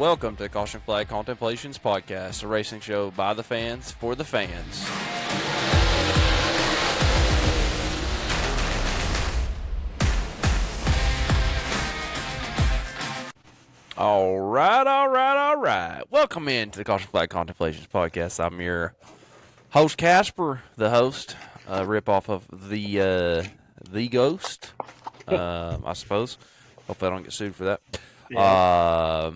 Welcome to Caution Flag Contemplations Podcast, a racing show by the fans for the fans. All right. Welcome into the Caution Flag Contemplations Podcast. I'm your host, Casper, the host, rip-off of the Ghost, I suppose. Hopefully I don't get sued for that. Yeah.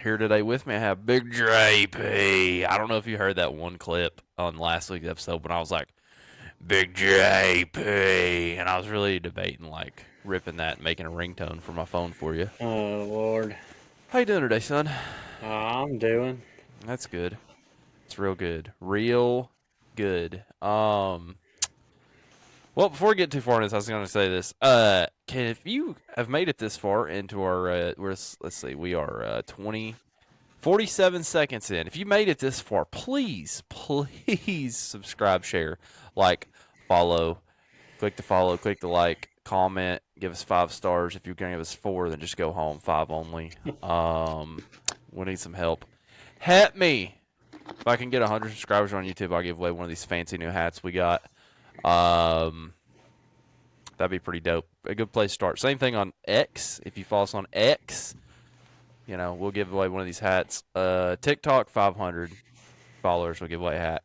Here today with me, I have Big JP. I don't know if you heard that one clip on last week's episode when I was like, Big JP, and I was really debating, like, ripping that and making a ringtone for my phone for you. Oh, Lord. How you doing today, son? I'm doing. That's good. It's real good. Real good. Well, before we get too far in this, I was going to say this. If you have made it this far into our, let's see, we are 47 seconds in. If you made it this far, please subscribe, share, like, follow, click the like, comment, give us 5 stars. If you're going to give us 4, then just go home. 5 only. We need some help. Help me. If I can get 100 subscribers on YouTube, I'll give away one of these fancy new hats we got. That'd be pretty dope. A good place to start. Same thing on X. If you follow us on X, you know, we'll give away one of these hats. TikTok, 500 followers, we'll give away a hat.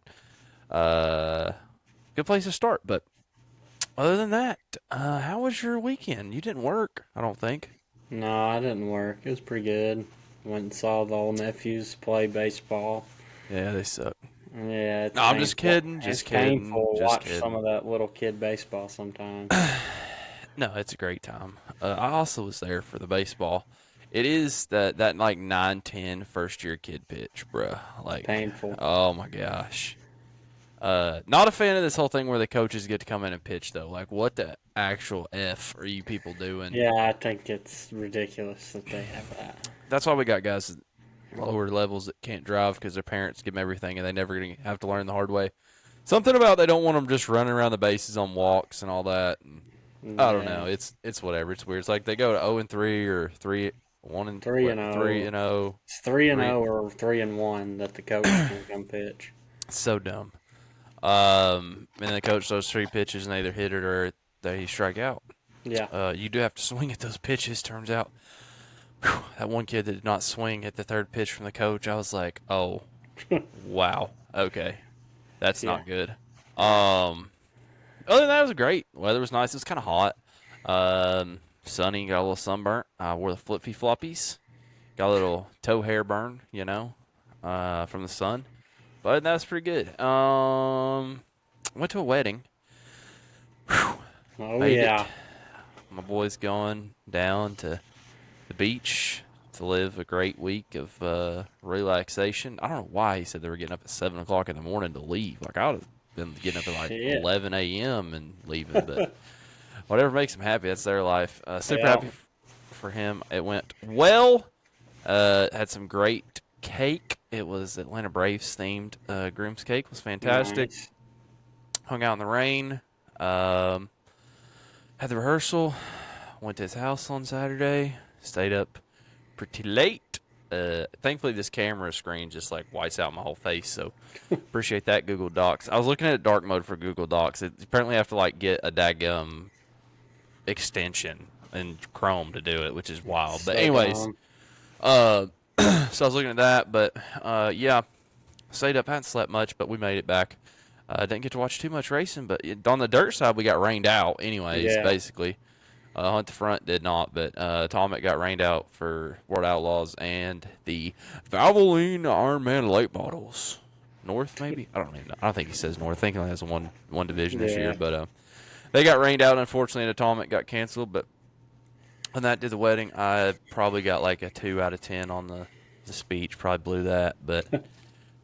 Good place to start. But other than that, how was your weekend? You didn't work, I don't think. No, I didn't work. It was pretty good. Went and saw the old nephews play baseball. Yeah, they suck. Yeah, it's no, I'm just kidding. It's painful to watch some of that little kid baseball sometimes. No, it's a great time. I also was there for the baseball. It is that like 9-10 first-year kid pitch, bruh. Like, painful. Oh, my gosh. Not a fan of this whole thing where the coaches get to come in and pitch, though. Like, what the actual F are you people doing? Yeah, I think it's ridiculous that they have that. That's why we got guys at lower levels that can't drive because their parents give them everything and they never going to have to learn the hard way. Something about they don't want them just running around the bases on walks and all that. And yeah. I don't know. It's whatever. It's weird. It's like they go to 0-3 or 3-1 and 3-0. It's 3-0 or 3-1 that the coach can come pitch. It's so dumb. And the coach throws 3 pitches and they either hit it or they strike out. Yeah. You do have to swing at those pitches, turns out. Whew, that one kid that did not swing at the 3rd pitch from the coach, I was like, oh, wow, okay. That's not good. Other than that, it was great. Weather was nice. It was kind of hot. Sunny, got a little sunburnt. I wore the flippy floppies. Got a little toe hair burn, you know, from the sun. But that's pretty good. Went to a wedding. Whew. Oh, yeah. My boy's going down to the beach to live a great week of relaxation. I don't know why he said they were getting up at 7 o'clock in the morning to leave. Like, I would have been getting up at like 11 a.m. and leaving. But whatever makes him happy, that's their life. Super happy for him. It went well. Had some great cake. It was Atlanta Braves themed. Groom's cake was fantastic. Nice. Hung out in the rain. Had the rehearsal. Went to his house on Saturday. Stayed up pretty late. Thankfully, this camera screen just like whites out my whole face, so appreciate that, Google Docs. I was looking at dark mode for Google Docs. It apparently have to like get a daggum extension in Chrome to do it, which is wild. But anyways, so I was looking at that, but yeah, stayed up. Hadn't slept much, but we made it back. Didn't get to watch too much racing, but on the dirt side, we got rained out anyways, basically. Hunt the Front did not, but Tomic got rained out for World Outlaws and the Valvoline Iron Man Light Bottles. North, maybe? I don't even know. I don't think he says North. I think he only has one division this year, but they got rained out, unfortunately, and Atomic got canceled, but when that did the wedding, I probably got like a 2 out of 10 on the speech. Probably blew that, but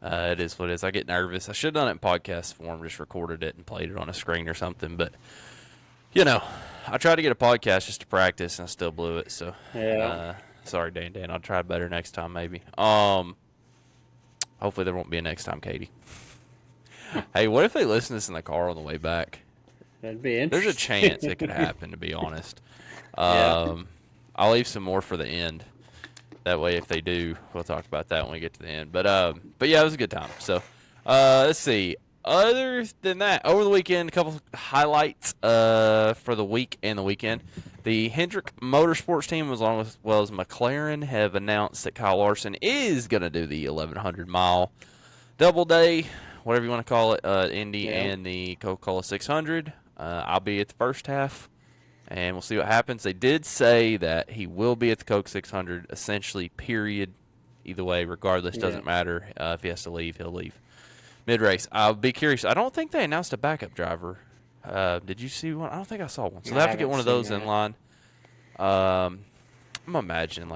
it is what it is. I get nervous. I should have done it in podcast form, just recorded it and played it on a screen or something, but you know, I tried to get a podcast just to practice, and I still blew it. So, sorry, Dan. I'll try better next time, maybe. Hopefully there won't be a next time, Katie. Hey, what if they listen to this in the car on the way back? That'd be interesting. There's a chance it could happen, to be honest. I'll leave some more for the end. That way, if they do, we'll talk about that when we get to the end. But yeah, it was a good time. So, let's see. Other than that, over the weekend, a couple highlights for the week and the weekend. The Hendrick Motorsports team, as well as McLaren, have announced that Kyle Larson is going to do the 1,100-mile double day, whatever you want to call it, Indy and the Coca-Cola 600. I'll be at the first half, and we'll see what happens. They did say that he will be at the Coke 600, essentially, period. Either way, regardless, doesn't matter. If he has to leave, he'll leave. Mid-race, I'll be curious. I don't think they announced a backup driver. Did you see one? I don't think I saw one. So they have to get one of those in line. I'm imagining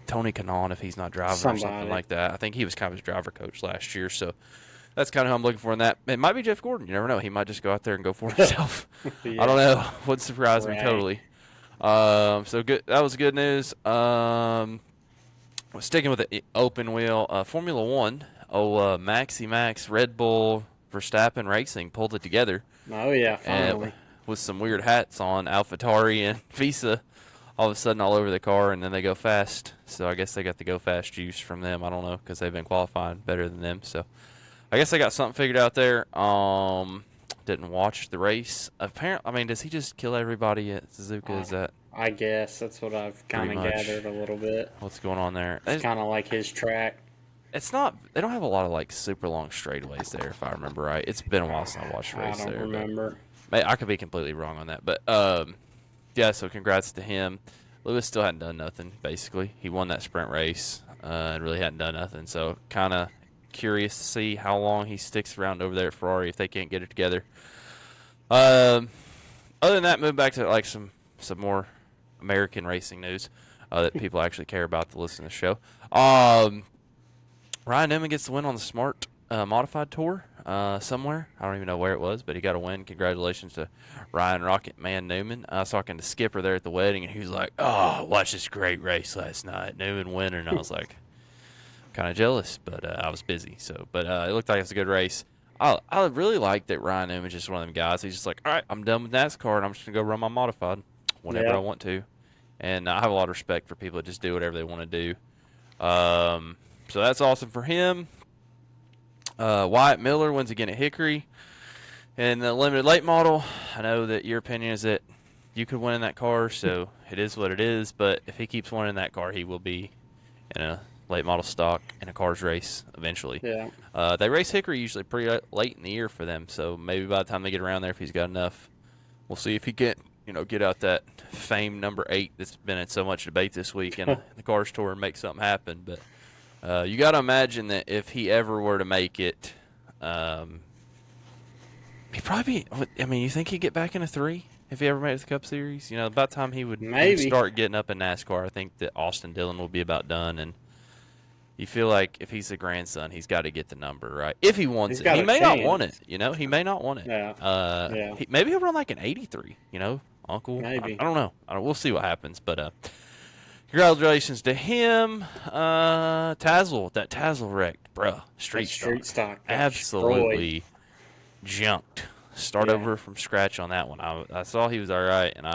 Tony Kanaan, if he's not driving or something like that. I think he was kind of his driver coach last year, so that's kind of who I'm looking for in that. It might be Jeff Gordon. You never know. He might just go out there and go for it himself. I don't know. Wouldn't surprise me totally. So good. That was good news. Sticking with the open wheel, Formula One. Maxi Max, Red Bull, Verstappen Racing pulled it together. Oh yeah, finally. With some weird hats on, AlphaTauri and Visa, all of a sudden all over the car, and then they go fast. So I guess they got the go fast juice from them. I don't know, because they've been qualifying better than them. So I guess they got something figured out there. Didn't watch the race. Apparently, does he just kill everybody at Suzuka? Is that? I guess that's what I've kind of gathered a little bit. What's going on there? It's kind of like his track. It's not. They don't have a lot of super long straightaways there, if I remember right. It's been a while since I watched a race there. I don't remember. I could be completely wrong on that, but yeah. So congrats to him. Lewis still hadn't done nothing. Basically, he won that sprint race and really hadn't done nothing. So kind of curious to see how long he sticks around over there at Ferrari if they can't get it together. Other than that, move back to some more American racing news that people actually care about to listen to the show. Ryan Newman gets the win on the Smart Modified Tour somewhere. I don't even know where it was, but he got a win. Congratulations to Ryan Rocket Man Newman. I was talking to Skipper there at the wedding, and he was like, "Oh, watch this great race last night. Newman winning." And I was like, kind of jealous, but I was busy. But it looked like it was a good race. I really like that Ryan Newman's just one of them guys. He's just like, all right, I'm done with NASCAR, and I'm just going to go run my modified whenever I want to. And I have a lot of respect for people that just do whatever they want to do. So that's awesome for him. Wyatt Miller wins again at Hickory. In the limited late model, I know that your opinion is that you could win in that car, so it is what it is. But if he keeps winning that car, he will be in a late model stock in a cars race eventually. Yeah. They race Hickory usually pretty late in the year for them, so maybe by the time they get around there, if he's got enough, we'll see if he get out that famed number 8 that's been in so much debate this week in the Cars Tour and make something happen. But you got to imagine that if he ever were to make it, he'd probably be, you think he'd get back in a 3 if he ever made it to the Cup Series? About time he would start getting up in NASCAR, I think that Austin Dillon will be about done. And you feel like if he's the grandson, he's got to get the number, right? If he wants it. He may not want it, He may not want it. Yeah. Maybe he'll run an 83, Uncle. Maybe. I don't know. We'll see what happens. But congratulations to him. That Tazzel wreck, bruh. Street stock. Absolutely junked. Start over from scratch on that one. I saw he was all right, and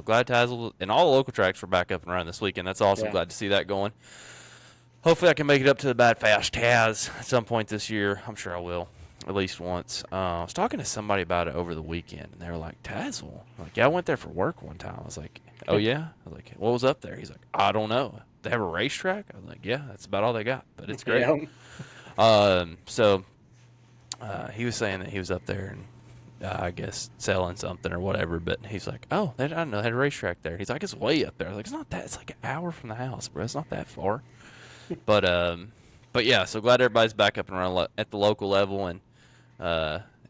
glad Tazzel and all the local tracks were back up and running this weekend. That's awesome. Glad to see that going. Hopefully I can make it up to the Bad Fast Taz at some point this year. I'm sure I will, at least once. I was talking to somebody about it over the weekend, and they were like, Tazewell? I'm like, yeah, I went there for work one time. I was like, oh, yeah? I was like, what was up there? He's like, I don't know. They have a racetrack? I was like, yeah, that's about all they got, but it's great. He was saying that he was up there and I guess selling something or whatever, but he's like, oh, I didn't know they had a racetrack there. He's like, it's way up there. I was like, it's not that. It's like an hour from the house, bro. It's not that far. But yeah, so glad everybody's back up and running at the local level, and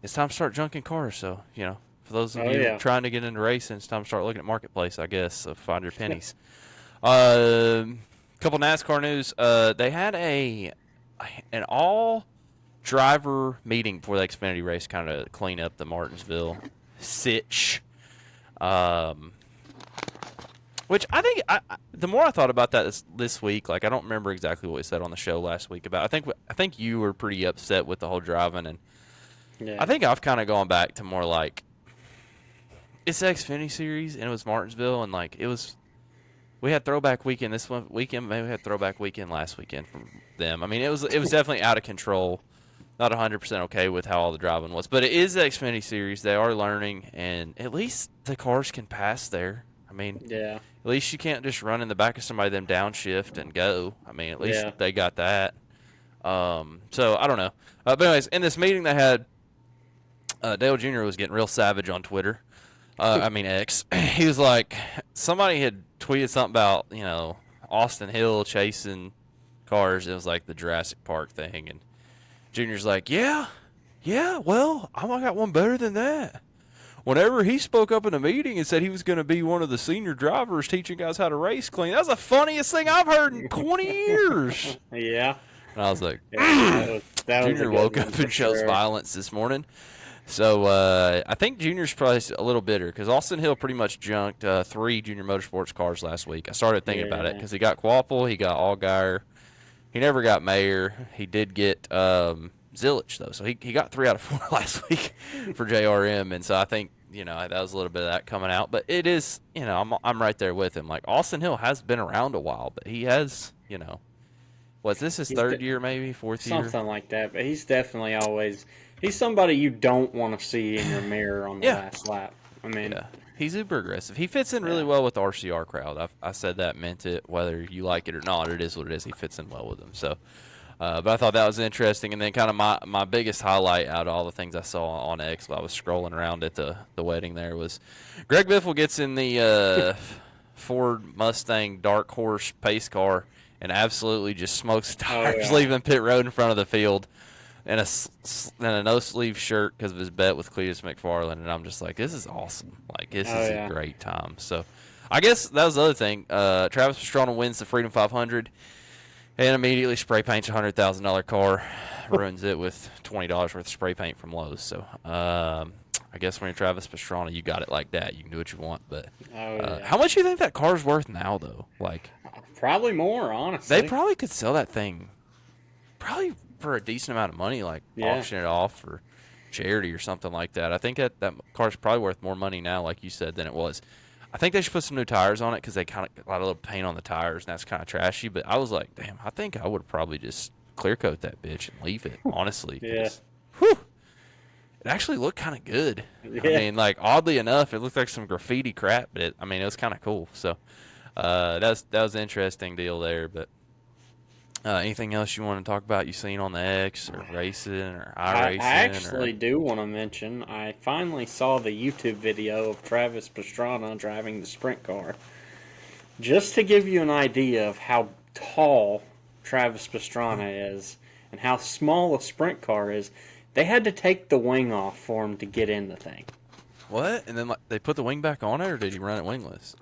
it's time to start junking cars. So for those of you trying to get into racing, it's time to start looking at Marketplace, I guess. So find your pennies. Couple NASCAR news. They had an all driver meeting before the Xfinity race, kind of clean up the Martinsville sitch. Which I think, the more I thought about that this week, I don't remember exactly what we said on the show last week about. I think you were pretty upset with the whole driving, and I think I've kind of gone back to more it's the Xfinity Series, and it was Martinsville, and it was We had Throwback Weekend this weekend. Maybe we had Throwback Weekend last weekend from them. I mean, it was definitely out of control. Not 100% okay with how all the driving was, but it is the Xfinity Series. They are learning, and at least the cars can pass there. I mean, Yeah. at least you can't just run in the back of somebody, then downshift and go. I mean, at least Yeah. they got that. So I don't know. But anyways, in this meeting they had, Dale Jr. was getting real savage on Twitter. I mean X. He was like, somebody had tweeted something about Austin Hill chasing cars. It was like the Jurassic Park thing, and Junior's like, yeah, well, I got one better than that. Whenever he spoke up in a meeting and said he was going to be one of the senior drivers teaching guys how to race clean, that was the funniust thing I've heard in 20 years. Yeah. And I was like, Yeah, that was Junior woke up and chose violence this morning. So I think Junior's probably a little bitter because Austin Hill pretty much junked 3 Junior Motorsports cars last week. I started thinking about it because he got Quapple, he got Allgaier. He never got Mayer. He did get Zilich, though. So he got 3 out of 4 last week for JRM. And so I think, that was a little bit of that coming out. But it is, I'm right there with him. Like, Austin Hill has been around a while, but he has, was this his third year maybe, fourth year? Something like that. But he's definitely always, he's somebody you don't want to see in your mirror on the last lap. I mean, he's uber aggressive. He fits in really well with the RCR crowd. I said that, meant it. Whether you like it or not, it is what it is. He fits in well with them. So, but I thought that was interesting. And then kind of my biggest highlight out of all the things I saw on X while I was scrolling around at the wedding there was Greg Biffle gets in the Ford Mustang Dark Horse pace car and absolutely just smokes tires, leaving pit road in front of the field. And a no-sleeve shirt because of his bet with Cletus McFarland. And I'm just like, this is awesome. Like, this is a great time. So, I guess that was the other thing. Travis Pastrana wins the Freedom 500 and immediately spray paints a $100,000 car. Ruins it with $20 worth of spray paint from Lowe's. So, I guess when you're Travis Pastrana, you got it like that. You can do what you want. But how much do you think that car's worth now, though? Like, probably more, honestly. They probably could sell that thing probably for a decent amount of money, like auction it off for charity or something like that. I think that car's probably worth more money now, like you said, than it was. I think they should put some new tires on it because they kind of got a little paint on the tires, and that's kind of trashy. But I was like, damn, I think I would probably just clear coat that bitch and leave it, honestly. Whew, it actually looked kind of good. I mean, like, oddly enough, it looked like some graffiti crap, but it was kind of cool. So that was an interesting deal there, but. Anything else you want to talk about you seen on the X or racing or iRacing? I actually do want to mention I finally saw the YouTube video of Travis Pastrana driving the sprint car. Just to give you an idea of how tall Travis Pastrana is and how small a sprint car is, they had to take the wing off for him to get in the thing. What? And then they put the wing back on it, or did he run it wingless?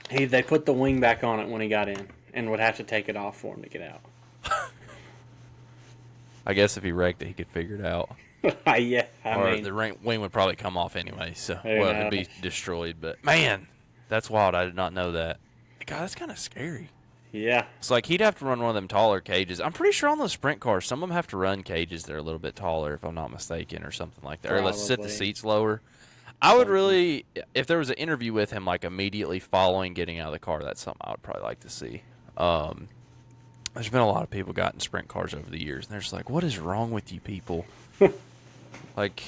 They put the wing back on it when he got in and would have to take it off for him to get out. I guess if he wrecked it, he could figure it out. I mean, the wing would probably come off anyway, so it'd be destroyed. But man, that's wild. I did not know that. God, that's kind of scary. Yeah, it's like he'd have to run one of them taller cages. I'm pretty sure on those sprint cars, some of them have to run cages that are a little bit taller, if I'm not mistaken, or something like that. Probably. Or let's sit the seats lower. I would really, if there was an interview with him, like immediately following getting out of the car, that's something I would probably like to see. There's been a lot of people got in sprint cars over the years, and they're just like, what is wrong with you people? Like,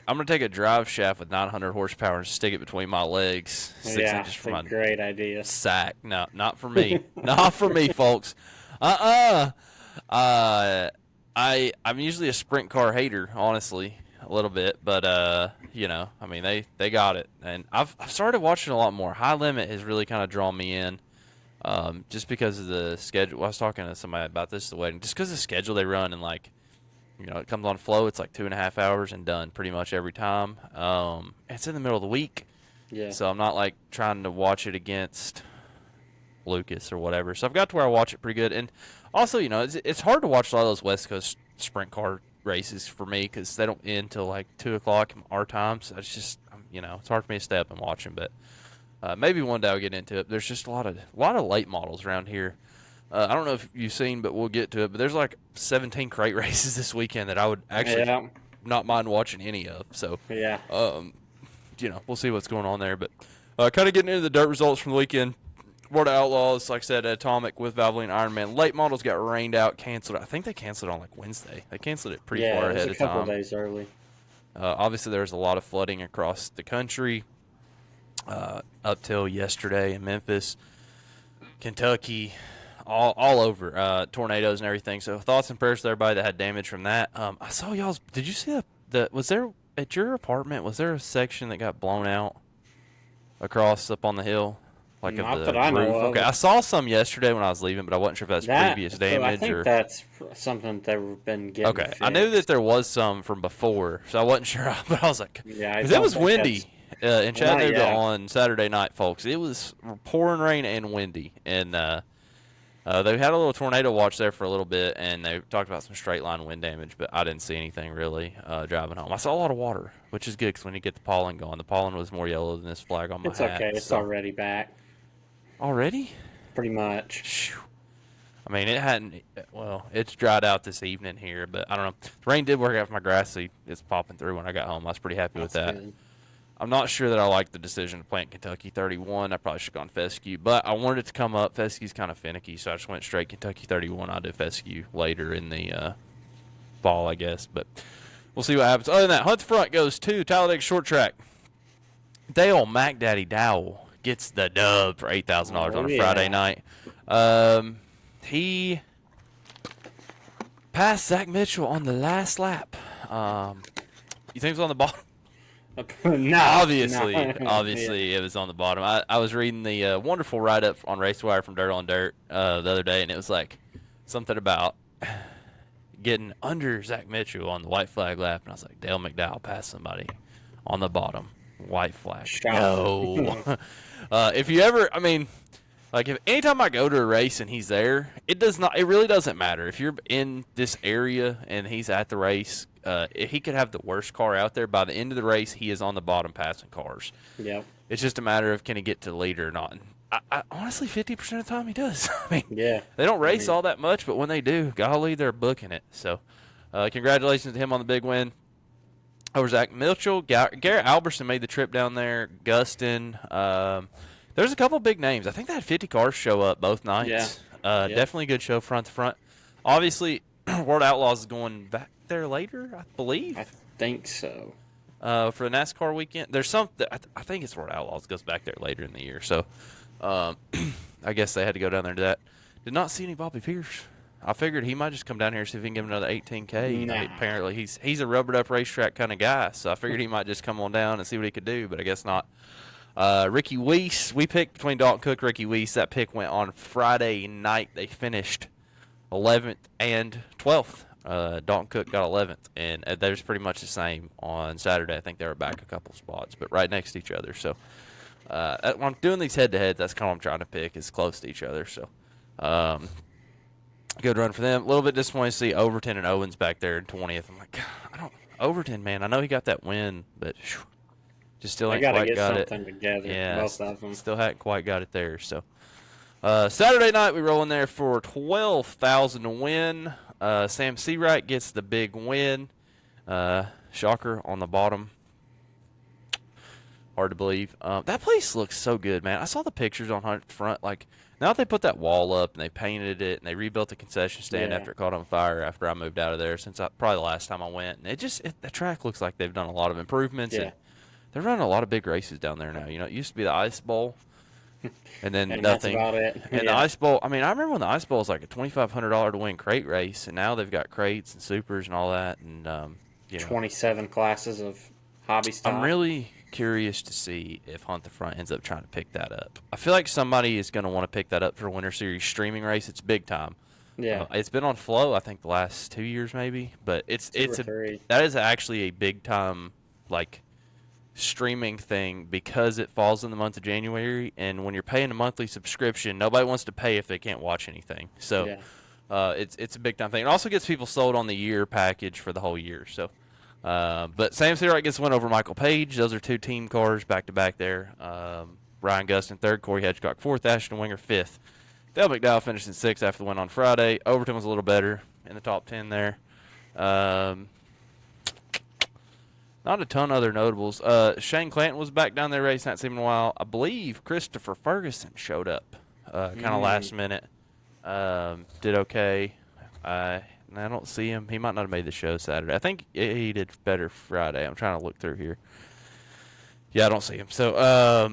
I'm going to take a drive shaft with 900 horsepower and stick it between my legs 6 inches from my great idea. Sack. No, not for me. Not for me, folks. I'm usually a sprint car hater, honestly, a little bit, but I mean, they got it, and I've started watching a lot more. High Limit has really kind of drawn me in. Just because of the schedule. I was talking to somebody about this at the wedding. Just because of the schedule they run, and it comes on flow. It's like 2.5 hours and done pretty much every time. It's in the middle of the week, so I'm not like trying to watch it against Lucas or whatever. So I've got to where I watch it pretty good. And also, it's hard to watch a lot of those West Coast sprint car races for me because they don't end till like 2:00 our time. So it's just it's hard for me to stay up and watch them, but. Maybe one day I'll get into it. There's just a lot of late models around here. I don't know if you've seen, but we'll get to it. But there's like 17 crate races this weekend that I would actually not mind watching any of. So we'll see what's going on there. But kind of getting into the dirt results from the weekend. World of Outlaws, like I said, Atomic with Valvoline Ironman. Late models got rained out, canceled. I think they canceled on like Wednesday. They canceled it pretty far it was ahead a of couple time. days early. Obviously, there's a lot of flooding across the country up till yesterday in Memphis, Kentucky, all over, tornadoes and everything. So thoughts and prayers to everybody that had damage from that. I saw y'all's. Did you see was there at your apartment? Was there a section that got blown out across up on the hill? Like of Not the that I know roof. of. Okay, I saw some yesterday when I was leaving, but I wasn't sure if that's previous damage I think or. that's something they've been getting Okay, fixed. I knew that there was some from before, so I wasn't sure. But I was like, Yeah, because it was windy in Chattanooga yeah. on Saturday night, folks. It was pouring rain and windy, and they had a little tornado watch there for a little bit, and they talked about some straight line wind damage, but I didn't see anything really driving home. I saw a lot of water, which is good because when you get the pollen going, the pollen was more yellow than this flag on my It's hat. okay. It's already back. Already? Pretty much. Phew. I mean, it hadn't. Well, it's dried out this evening here, but I don't know. The rain did work out for my grass seed. It's popping through when I got home. I was pretty happy with that. Good. I'm not sure that I like the decision to plant Kentucky 31. I probably should have gone fescue, but I wanted it to come up. Fescue's kind of finicky, so I just went straight Kentucky 31. I'll do fescue later in the fall, I guess, but we'll see what happens. Other than that, Hunt the Front goes to Talladega Short Track. Dale McDaddy Dowell gets the dub for $8,000 on a Friday night. He passed Zach Mitchell on the last lap. You think it was on the bottom? No, Obviously, yeah. it was on the bottom. I was reading the wonderful write-up on RaceWire from Dirt on Dirt the other day, and it was like something about getting under Zach Mitchell on the white flag lap, and I was like, Dale McDowell passed somebody on the bottom. White flag. No. If you ever, I mean, like if anytime I go to a race and he's there, it really doesn't matter. If you're in this area and he's at the race, he could have the worst car out there. By the end of the race, he is on the bottom passing cars. Yep. It's just a matter of can he get to the lead or not. And I honestly, 50% of the time he does. I mean, Yeah. they don't race all that much, but when they do, golly, they're booking it. So, congratulations to him on the big win over Zach Mitchell. Garrett Alberson made the trip down there. Gustin. There's a couple big names. I think they had 50 cars show up both nights. Yeah. Definitely a good show front to front. Obviously, World Outlaws is going back there later, I believe. I think so. For the NASCAR weekend. There's some. I think it's World Outlaws goes back there later in the year. So, I guess they had to go down there to that. Did not see any Bobby Pierce. I figured he might just come down here and see if he can give him another 18K. Nah. Apparently, he's a rubbered up racetrack kind of guy, so I figured he might just come on down and see what he could do, but I guess not. Ricky Weiss, we picked between Dalton Cook and Ricky Weiss. That pick went on Friday night. They finished 11th and 12th. Dalton Cook got 11th, and they're pretty much the same on Saturday. I think they were back a couple spots, but right next to each other. So when I'm doing these head-to-heads, that's kind of what I'm trying to pick is close to each other. So good run for them. A little bit disappointed to see Overton and Owens back there in 20th. I'm like, God, Overton, man, I know he got that win, but just still ain't quite got it. Together, Yeah, both of them. still hadn't quite got it there. So Saturday night we roll in there for $12,000 to win. Sam Seawright gets the big win. Shocker on the bottom. Hard to believe. That place looks so good, man. I saw the pictures on Hunt Front. Like now that they put that wall up and they painted it and they rebuilt the concession stand after it caught on fire after I moved out of there probably the last time I went. And the track looks like they've done a lot of improvements. Yeah. And they're running a lot of big races down there now. You know, it used to be the Ice Bowl. And then And nothing. that's about it. And the Ice Bowl, I mean, I remember when the Ice Bowl was like a $2,500 to win crate race, and now they've got crates and supers and all that. And, 27 classes of hobby stock. I'm really curious to see if Hunt the Front ends up trying to pick that up. I feel like somebody is going to want to pick that up for a Winter Series streaming race. It's big time. Yeah. It's been on Flow, I think, the last 2 years maybe, but three. that is actually a big time like streaming thing because it falls in the month of January, and when you're paying a monthly subscription, nobody wants to pay if they can't watch anything. So it's a big time thing. It also gets people sold on the year package for the whole year. So, but Sam Seawright gets one over Michael Page. Those are two team cars back to back there. Ryan Gustin third, Corey Hedgecock fourth, Ashton Winger fifth. Dale McDowell finished in sixth after the win on Friday. Overton was a little better in the top 10 there. Not a ton of other notables. Shane Clanton was back down there racing. Not seen him in a while. I believe Christopher Ferguson showed up kind of last minute. Did okay. I don't see him. He might not have made the show Saturday. I think he did better Friday. I'm trying to look through here. Yeah, I don't see him. So, I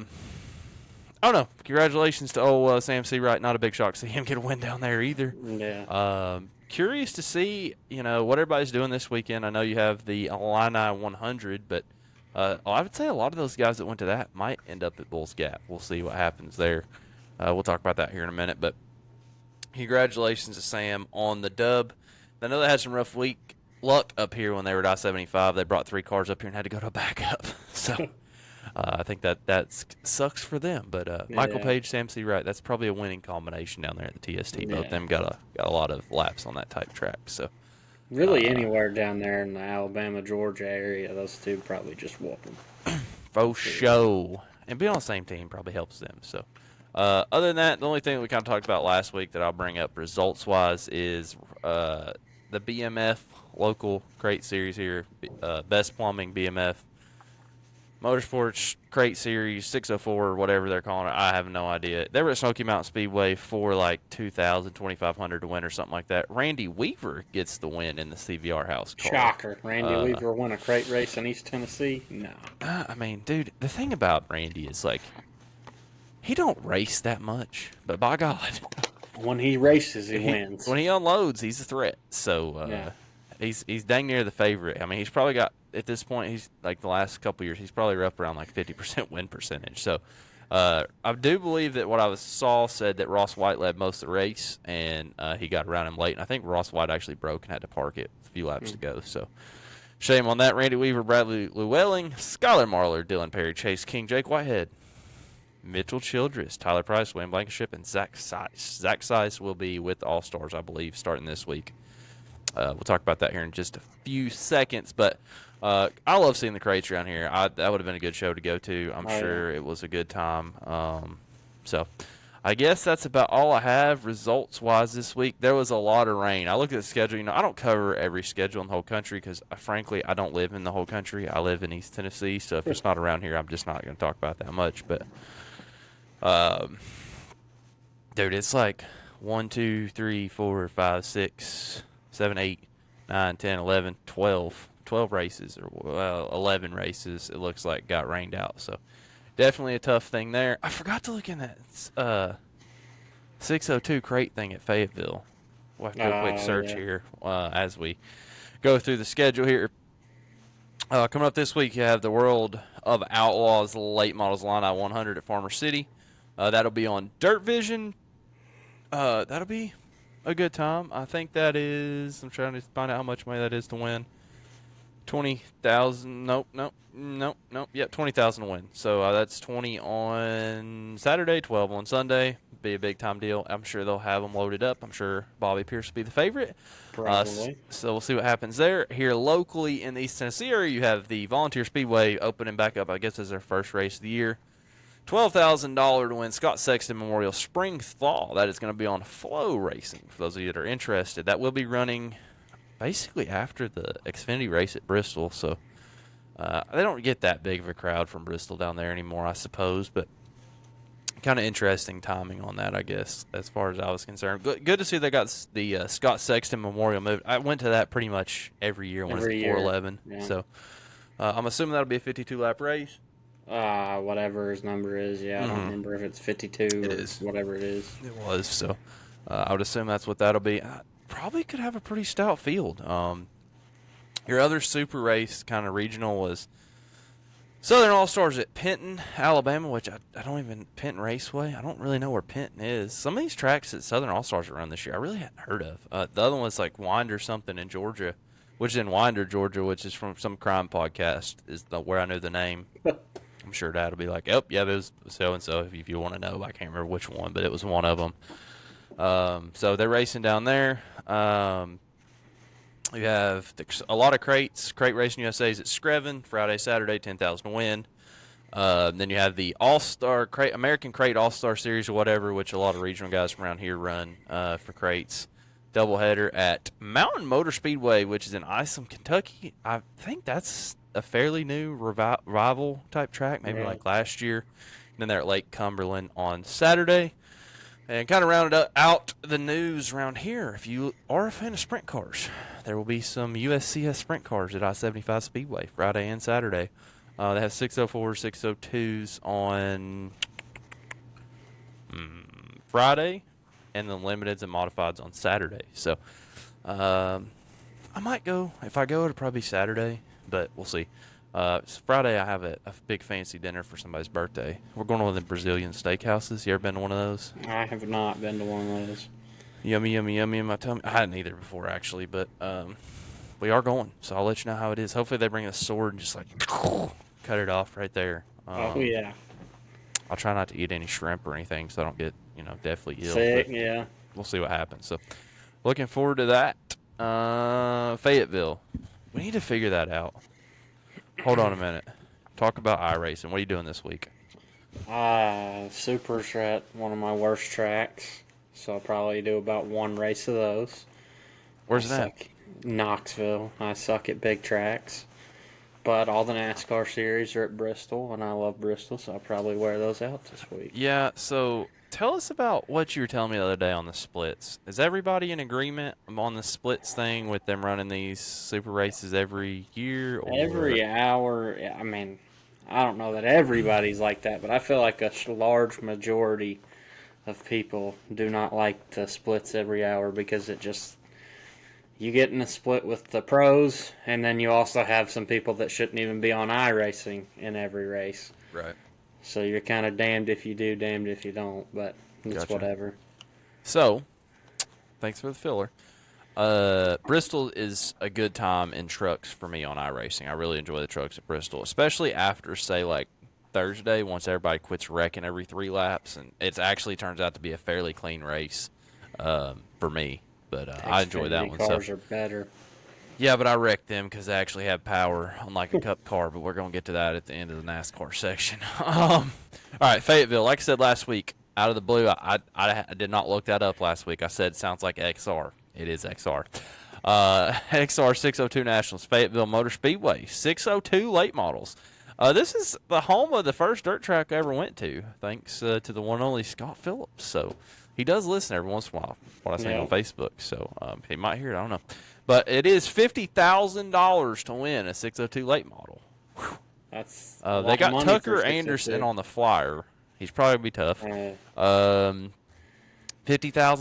don't know. Congratulations to old Sam Seawright. Not a big shock to see him get a win down there either. Yeah. Curious to see, what everybody's doing this weekend. I know you have the Illini 100, but I would say a lot of those guys that went to that might end up at Bulls Gap. We'll see what happens there. We'll talk about that here in a minute, but congratulations to Sam on the dub. I know they had some rough luck up here when they were at I-75. They brought 3 cars up here and had to go to a backup. So I think that sucks for them. But Michael Page, Sam Seawright, that's probably a winning combination down there at the TST. Both them got a lot of laps on that type track. So really anywhere down there in the Alabama, Georgia area, those two probably just whoop them. For show. And being on the same team probably helps them. So other than that, the only thing we kind of talked about last week that I'll bring up results-wise is the BMF local crate series here, Best Plumbing BMF Motorsports crate series 604 or whatever they're calling it. I have no idea. They were at Smoky Mountain Speedway for like 2,000, 2,500 to win or something like that. Randy Weaver gets the win in the CVR house car. Shocker. Randy Weaver won a crate race in East Tennessee? No. I mean, dude, the thing about Randy is like, he don't race that much, but by God, when he races, he wins. When he unloads, he's a threat. So he's dang near the favorite. I mean, he's probably got, at this point, he's like the last couple years, he's probably up around like 50% win percentage. So I do believe that what I saw said that Ross White led most of the race, and he got around him late. And I think Ross White actually broke and had to park it a few laps to go. So shame on that. Randy Weaver, Bradley Llewellyn, Skylar Marlar, Dylan Perry, Chase King, Jake Whitehead, Mitchell Childress, Tyler Price, Wayne Blankenship, and Zach Seiss. Zach Seiss will be with the All-Stars, I believe, starting this week. We'll talk about that here in just a few seconds. But I love seeing the crates around here. That would have been a good show to go to. I'm sure it was a good time. So I guess that's about all I have results-wise this week. There was a lot of rain. I looked at the schedule. I don't cover every schedule in the whole country because, frankly, I don't live in the whole country. I live in East Tennessee, so if it's not around here, I'm just not going to talk about that much. But, dude, it's like 1, 2, 3, 4, 5, 6, 7, 8, 9, 10, 11, 12. 12 races, or 11 races, it looks like, got rained out. So definitely a tough thing there. I forgot to look in that 602 crate thing at Fayetteville. We'll have to do a quick search here as we go through the schedule here. Coming up this week, you have the World of Outlaws Late Models Illini 100 at Farmer City. That'll be on Dirt Vision. That'll be a good time. I think that is, I'm trying to find out how much money that is to win. 20,000. Nope. Yep, 20,000 to win. So that's 20 on Saturday, 12 on Sunday. Be a big time deal. I'm sure they'll have them loaded up. I'm sure Bobby Pierce will be the favorite. Probably. So we'll see what happens there. Here locally in the East Tennessee area, you have the Volunteer Speedway opening back up, I guess, as their first race of the year. $12,000 to win Scott Sexton Memorial Spring Thaw. That is going to be on Flow Racing for those of you that are interested. That will be running basically after the Xfinity race at Bristol, so they don't get that big of a crowd from Bristol down there anymore, I suppose, but kind of interesting timing on that, I guess, as far as I was concerned. Good to see they got the Scott Sexton Memorial moved. I went to that pretty much every year when it's 411, so I'm assuming that'll be a 52-lap race. Whatever his number is, I don't remember if it's 52 or whatever it is. It was, so I would assume that's what that'll be. Probably could have a pretty stout field. Your other super race, kind of regional, was Southern All-Stars at Penton, Alabama, which I don't even, Penton Raceway, I don't really know where Penton is. Some of these tracks that Southern All-Stars run this year, I really hadn't heard of. The other one's like Winder something in Georgia, which is in Winder, Georgia, which is from some crime podcast, is where I knew the name. I'm sure Dad will be like, yep, it was so-and-so, if you want to know. I can't remember which one, but it was one of them. So they're racing down there. You have a lot of crates. Crate Racing USA's at Screven, Friday, Saturday, 10,000 to win. Then you have the All-Star American Crate All-Star Series or whatever, which a lot of regional guys from around here run for crates. Doubleheader at Mountain Motor Speedway, which is in Isom, Kentucky. I think that's a fairly new revival type track, maybe like last year. And then they're at Lake Cumberland on Saturday. And kind of rounded out the news around here. If you are a fan of sprint cars, there will be some USCS sprint cars at I-75 Speedway Friday and Saturday. They have 604s, 602s on Friday, and then limiteds and modifieds on Saturday. So I might go. If I go, it'll probably be Saturday, but we'll see. Friday, I have a big fancy dinner for somebody's birthday. We're going to one of the Brazilian steakhouses. You ever been to one of those? I have not been to one of those. Yummy, yummy, yummy in my tummy. I hadn't either before, actually, but we are going, so I'll let you know how it is. Hopefully they bring a sword and just, like, cut it off right there. Oh, yeah. I'll try not to eat any shrimp or anything so I don't get, deathly ill. Sick, yeah. We'll see what happens. So, looking forward to that. Fayetteville. We need to figure that out. Hold on a minute. Talk about iRacing. What are you doing this week? Super's at one of my worst tracks, so I'll probably do about one race of those. Where's that? Knoxville. I suck at big tracks. But all the NASCAR series are at Bristol, and I love Bristol, so I'll probably wear those out this week. Yeah, so tell us about what you were telling me the other day on the splits. Is everybody in agreement on the splits thing with them running these super races every year? Or? Every hour. I mean, I don't know that everybody's like that, but I feel like a large majority of people do not like the splits every hour because it just... You get in a split with the pros, and then you also have some people that shouldn't even be on iRacing in every race. Right. So you're kind of damned if you do, damned if you don't, but it's Gotcha. whatever. So, thanks for the filler. Bristol is a good time in trucks for me on iRacing. I really enjoy the trucks at Bristol, especially after, say, like Thursday, once everybody quits wrecking every 3 laps, and it actually turns out to be a fairly clean race for me. But I enjoy that one. Cars are better. Yeah, but I wrecked them because they actually have power, unlike a Cup car. But we're going to get to that at the end of the NASCAR section. All right, Fayetteville. Like I said last week, out of the blue, I did not look that up last week. I said it sounds like XR. It is XR. XR 602 Nationals, Fayetteville Motor Speedway, 602 late models. This is the home of the first dirt track I ever went to, thanks to the one and only Scott Phillips. So he does listen every once in a while, what I say on Facebook. So he might hear it, I don't know. But it is $50,000 to win a 602 late model. Whew. That's they got Tucker Anderson on the flyer. He's probably be tough. $50,000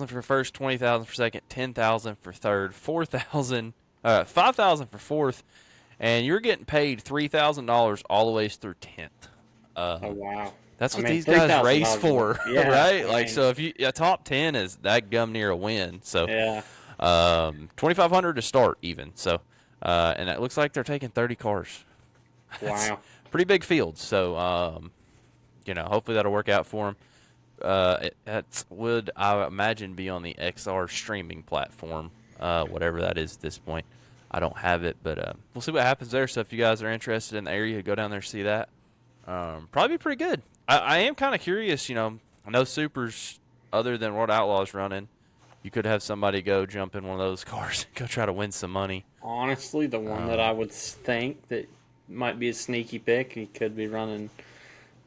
for first, $20,000 for second, $10,000 for third, $5,000 for fourth, and you're getting paid $3,000 all the way through 10th. Oh wow! That's what these guys race for, yeah, right? Like, so if you top 10 is that gum near a win. So yeah, 2,500 to start even. So and it looks like they're taking 30 cars. Wow, pretty big field. So hopefully that'll work out for them. That would, I imagine, be on the XR streaming platform, whatever that is at this point. I don't have it, but we'll see what happens there. So if you guys are interested in the area, go down there and see that. Probably be pretty good. I am kind of curious, I know Supers, other than World Outlaws running, you could have somebody go jump in one of those cars and go try to win some money. Honestly, the one that I would think that might be a sneaky pick, he could be running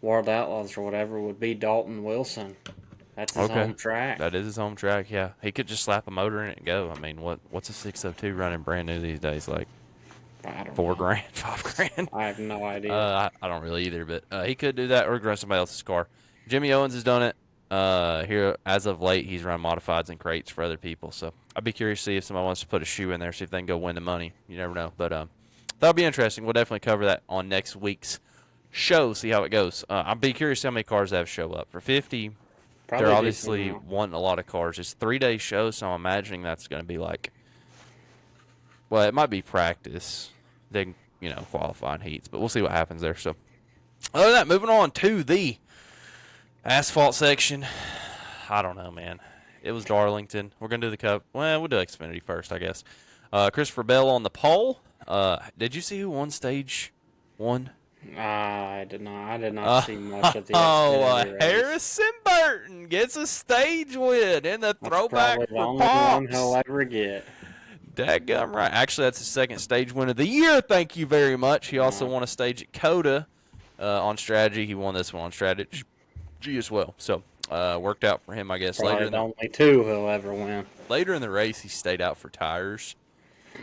World Outlaws or whatever, would be Dalton Wilson. That's his home track. That is his home track, yeah. He could just slap a motor in it and go. I mean, what's a 602 running brand new these days? Like I don't $4 know. grand, $5 grand? I have no idea. I don't really either, but he could do that or run somebody else's car. Jimmy Owens has done it. Here, as of late, he's run modifieds and crates for other people. So I'd be curious to see if somebody wants to put a shoe in there, see if they can go win the money. You never know. But that'll be interesting. We'll definitely cover that on next week's show, see how it goes. I'd be curious how many cars have show up. For 50, Probably they're obviously wanting a lot of cars. It's a 3-day show, so I'm imagining that's going to be like, well, it might be practice, then, qualifying heats, but we'll see what happens there. So, other than that, moving on to the asphalt section. I don't know, man. It was Darlington. We're going to do the Cup. Well, we'll do Xfinity first, I guess. Christopher Bell on the pole. Did you see who won stage 1? I did not see much of the Xfinity race. Harrison Burton gets a stage win in the Throwback That's probably for the only one Pops. he'll ever get. Dadgum right. Actually, that's his second stage win of the year. Thank you very much. He also won a stage at COTA on strategy. He won this one on strategy as well. So Worked out for him, I guess. Probably the only two he'll ever win. Later in the race, he stayed out for tires,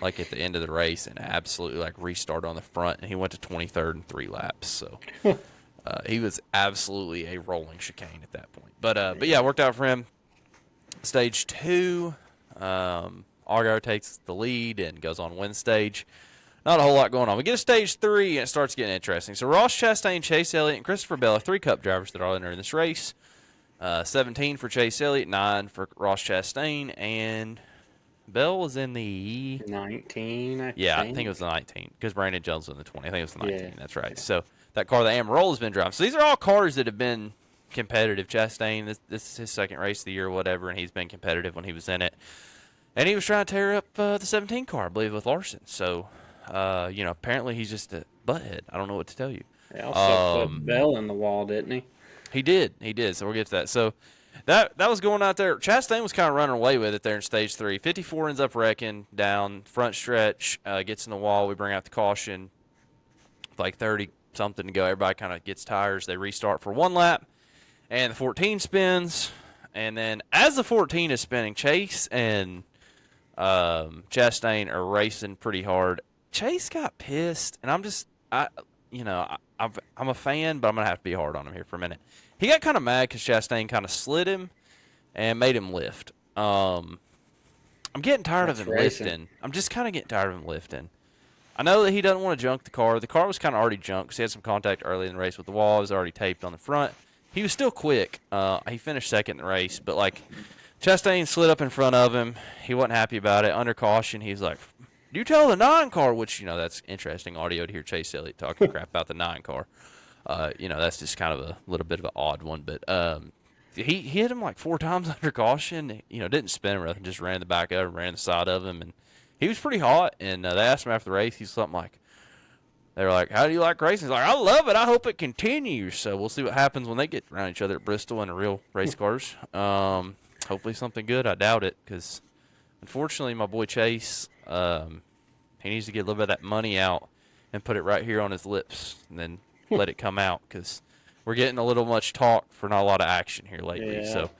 like at the end of the race, and absolutely like restarted on the front, and he went to 23rd in 3 laps. So he was absolutely a rolling chicane at that point. But yeah, worked out for him. Stage 2, Allgaier takes the lead and goes on win stage. Not a whole lot going on. We get to stage 3, and it starts getting interesting. So Ross Chastain, Chase Elliott, and Christopher Bell are 3 Cup drivers that are all entering this race. 17 for Chase Elliott, 9 for Ross Chastain, and Bell was in the 19. I think it was the 19 because Brandon Jones was in the 20. I think it was the 19. Yeah. That's right. Yeah. So that car, the Amarola, has been driving. So these are all cars that have been competitive. Chastain, this is his second race of the year, or whatever, and he's been competitive when he was in it. And he was trying to tear up the 17 car, I believe, with Larson. So, apparently he's just a butthead. I don't know what to tell you. He also put Bell in the wall, didn't he? He did. So we'll get to that. So that was going out there. Chastain was kind of running away with it there in stage 3. 54 ends up wrecking down front stretch, gets in the wall. We bring out the caution. Like 30-something to go. Everybody kind of gets tires. They restart for 1 lap. And the 14 spins. And then as the 14 is spinning, Chase and Chastain are racing pretty hard. Chase got pissed, and I'm a fan, but I'm gonna have to be hard on him here for a minute. He got kind of mad because Chastain kind of slid him and made him lift. I'm getting tired of him lifting. I'm just kind of getting tired of him lifting. I know that he doesn't want to junk the car. The car was kind of already junked because he had some contact early in the race with the wall. It was already taped on the front. He was still quick. He finished second in the race, but like Chastain slid up in front of him. He wasn't happy about it. Under caution, he's like, "You tell the 9 car," which, that's interesting audio to hear Chase Elliott talking crap about the 9 car. That's just kind of a little bit of an odd one. But he hit him like 4 times under caution. Didn't spin him or nothing, just ran the back of him, ran the side of him. And he was pretty hot. And they asked him after the race, he's something like, they were like, "How do you like racing?" He's like, "I love it. I hope it continues." So we'll see what happens when they get around each other at Bristol in the real race cars. Hopefully something good. I doubt it because, unfortunately, my boy Chase, he needs to get a little bit of that money out and put it right here on his lips and then let it come out because we're getting a little much talk for not a lot of action here lately. Yeah. So,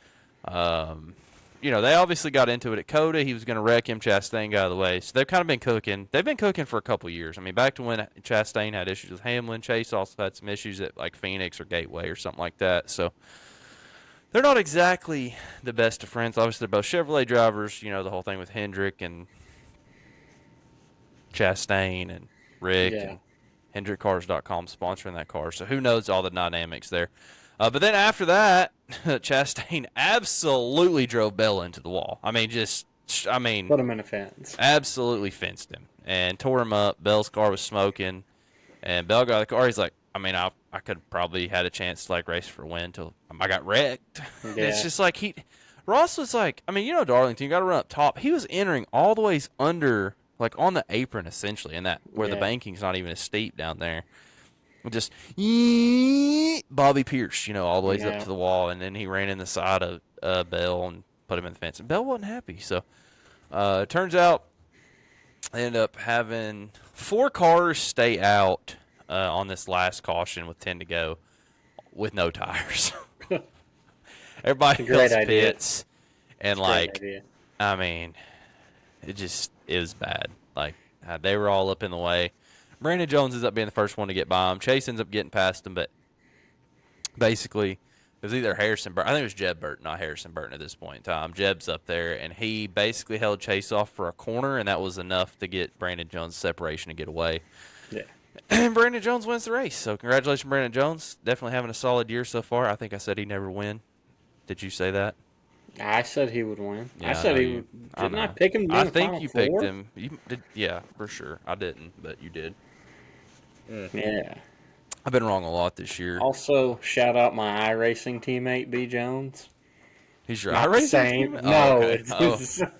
they obviously got into it at Coda. He was going to wreck him. Chastain got out of the way. So they've kind of been cooking. They've been cooking for a couple years. I mean, back to when Chastain had issues with Hamlin, Chase also had some issues at like Phoenix or Gateway or something like that. So they're not exactly the best of friends. Obviously, they're both Chevrolet drivers. The whole thing with Hendrick and Chastain and Rick and HendrickCars.com sponsoring that car. So who knows all the dynamics there. But then after that, Chastain absolutely drove Bell into the wall. Put him in a fence. Absolutely fenced him and tore him up. Bell's car was smoking, and Bell got out of the car. He's like, I could probably had a chance to like race for a win until I got wrecked. Yeah. It's just like Ross was like, Darlington, you got to run up top. He was entering all the ways under, like on the apron essentially, and that where the banking's not even as steep down there. Just Bobby Pierce, all the ways up to the wall, and then he ran in the side of Bell and put him in the fence. And Bell wasn't happy, so it turns out they ended up having 4 cars stay out on this last caution with 10 to go with no tires. Everybody else pits, and it was bad. Like they were all up in the way. Brandon Jones ends up being the first one to get by him. Chase ends up getting past him, but basically it was either Harrison Burton. I think it was Jeb Burton, not Harrison Burton at this point in time. Jeb's up there, and he basically held Chase off for a corner, and that was enough to get Brandon Jones' separation to get away. Yeah. And Brandon Jones wins the race. So congratulations, Brandon Jones. Definitely having a solid year so far. I think I said he'd never win. Did you say that? I said he would win. Yeah, I said he would. Didn't I pick him? I think you picked him. You did, yeah, for sure. I didn't, but you did. Yeah. I've been wrong a lot this year. Also, shout out my iRacing teammate, B. Jones. He's your iRacing teammate? No, it's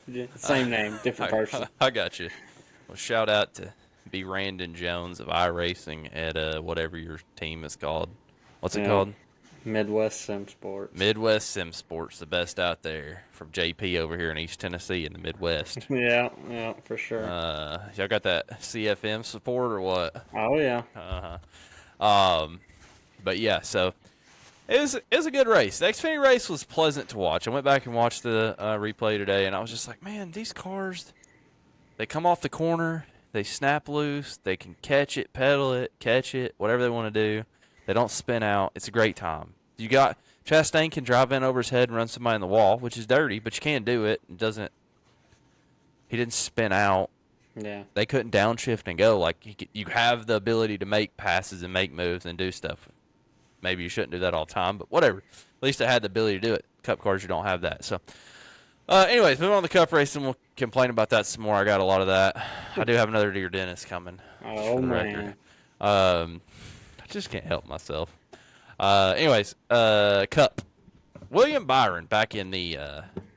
the same name, different person. I got you. Well, shout out to B. Randon Jones of iRacing at whatever your team is called. What's it called? Midwest Sim Sports. Midwest Sim Sports, the best out there from JP over here in East Tennessee in the Midwest. Yeah, for sure. Y'all got that CFM support or what? Oh, yeah. Uh-huh. But yeah, so It was a good race. The Xfinity race was pleasant to watch. I went back and watched the replay today, and I was just like, man, these cars, they come off the corner, they snap loose, they can catch it, pedal it, catch it, whatever they want to do. They don't spin out. It's a great time. You got Chastain can drive in over his head and run somebody in the wall, which is dirty, but you can do it. He didn't spin out. Yeah. They couldn't downshift and go. Like you have the ability to make passes and make moves and do stuff. Maybe you shouldn't do that all the time, but whatever. At least I had the ability to do it. Cup cars, you don't have that. So, anyways, moving on to the Cup race, and we'll complain about that some more. I got a lot of that. I do have another Dear Dennis coming. Oh, man. I just can't help myself. Anyways, Cup. William Byron back in the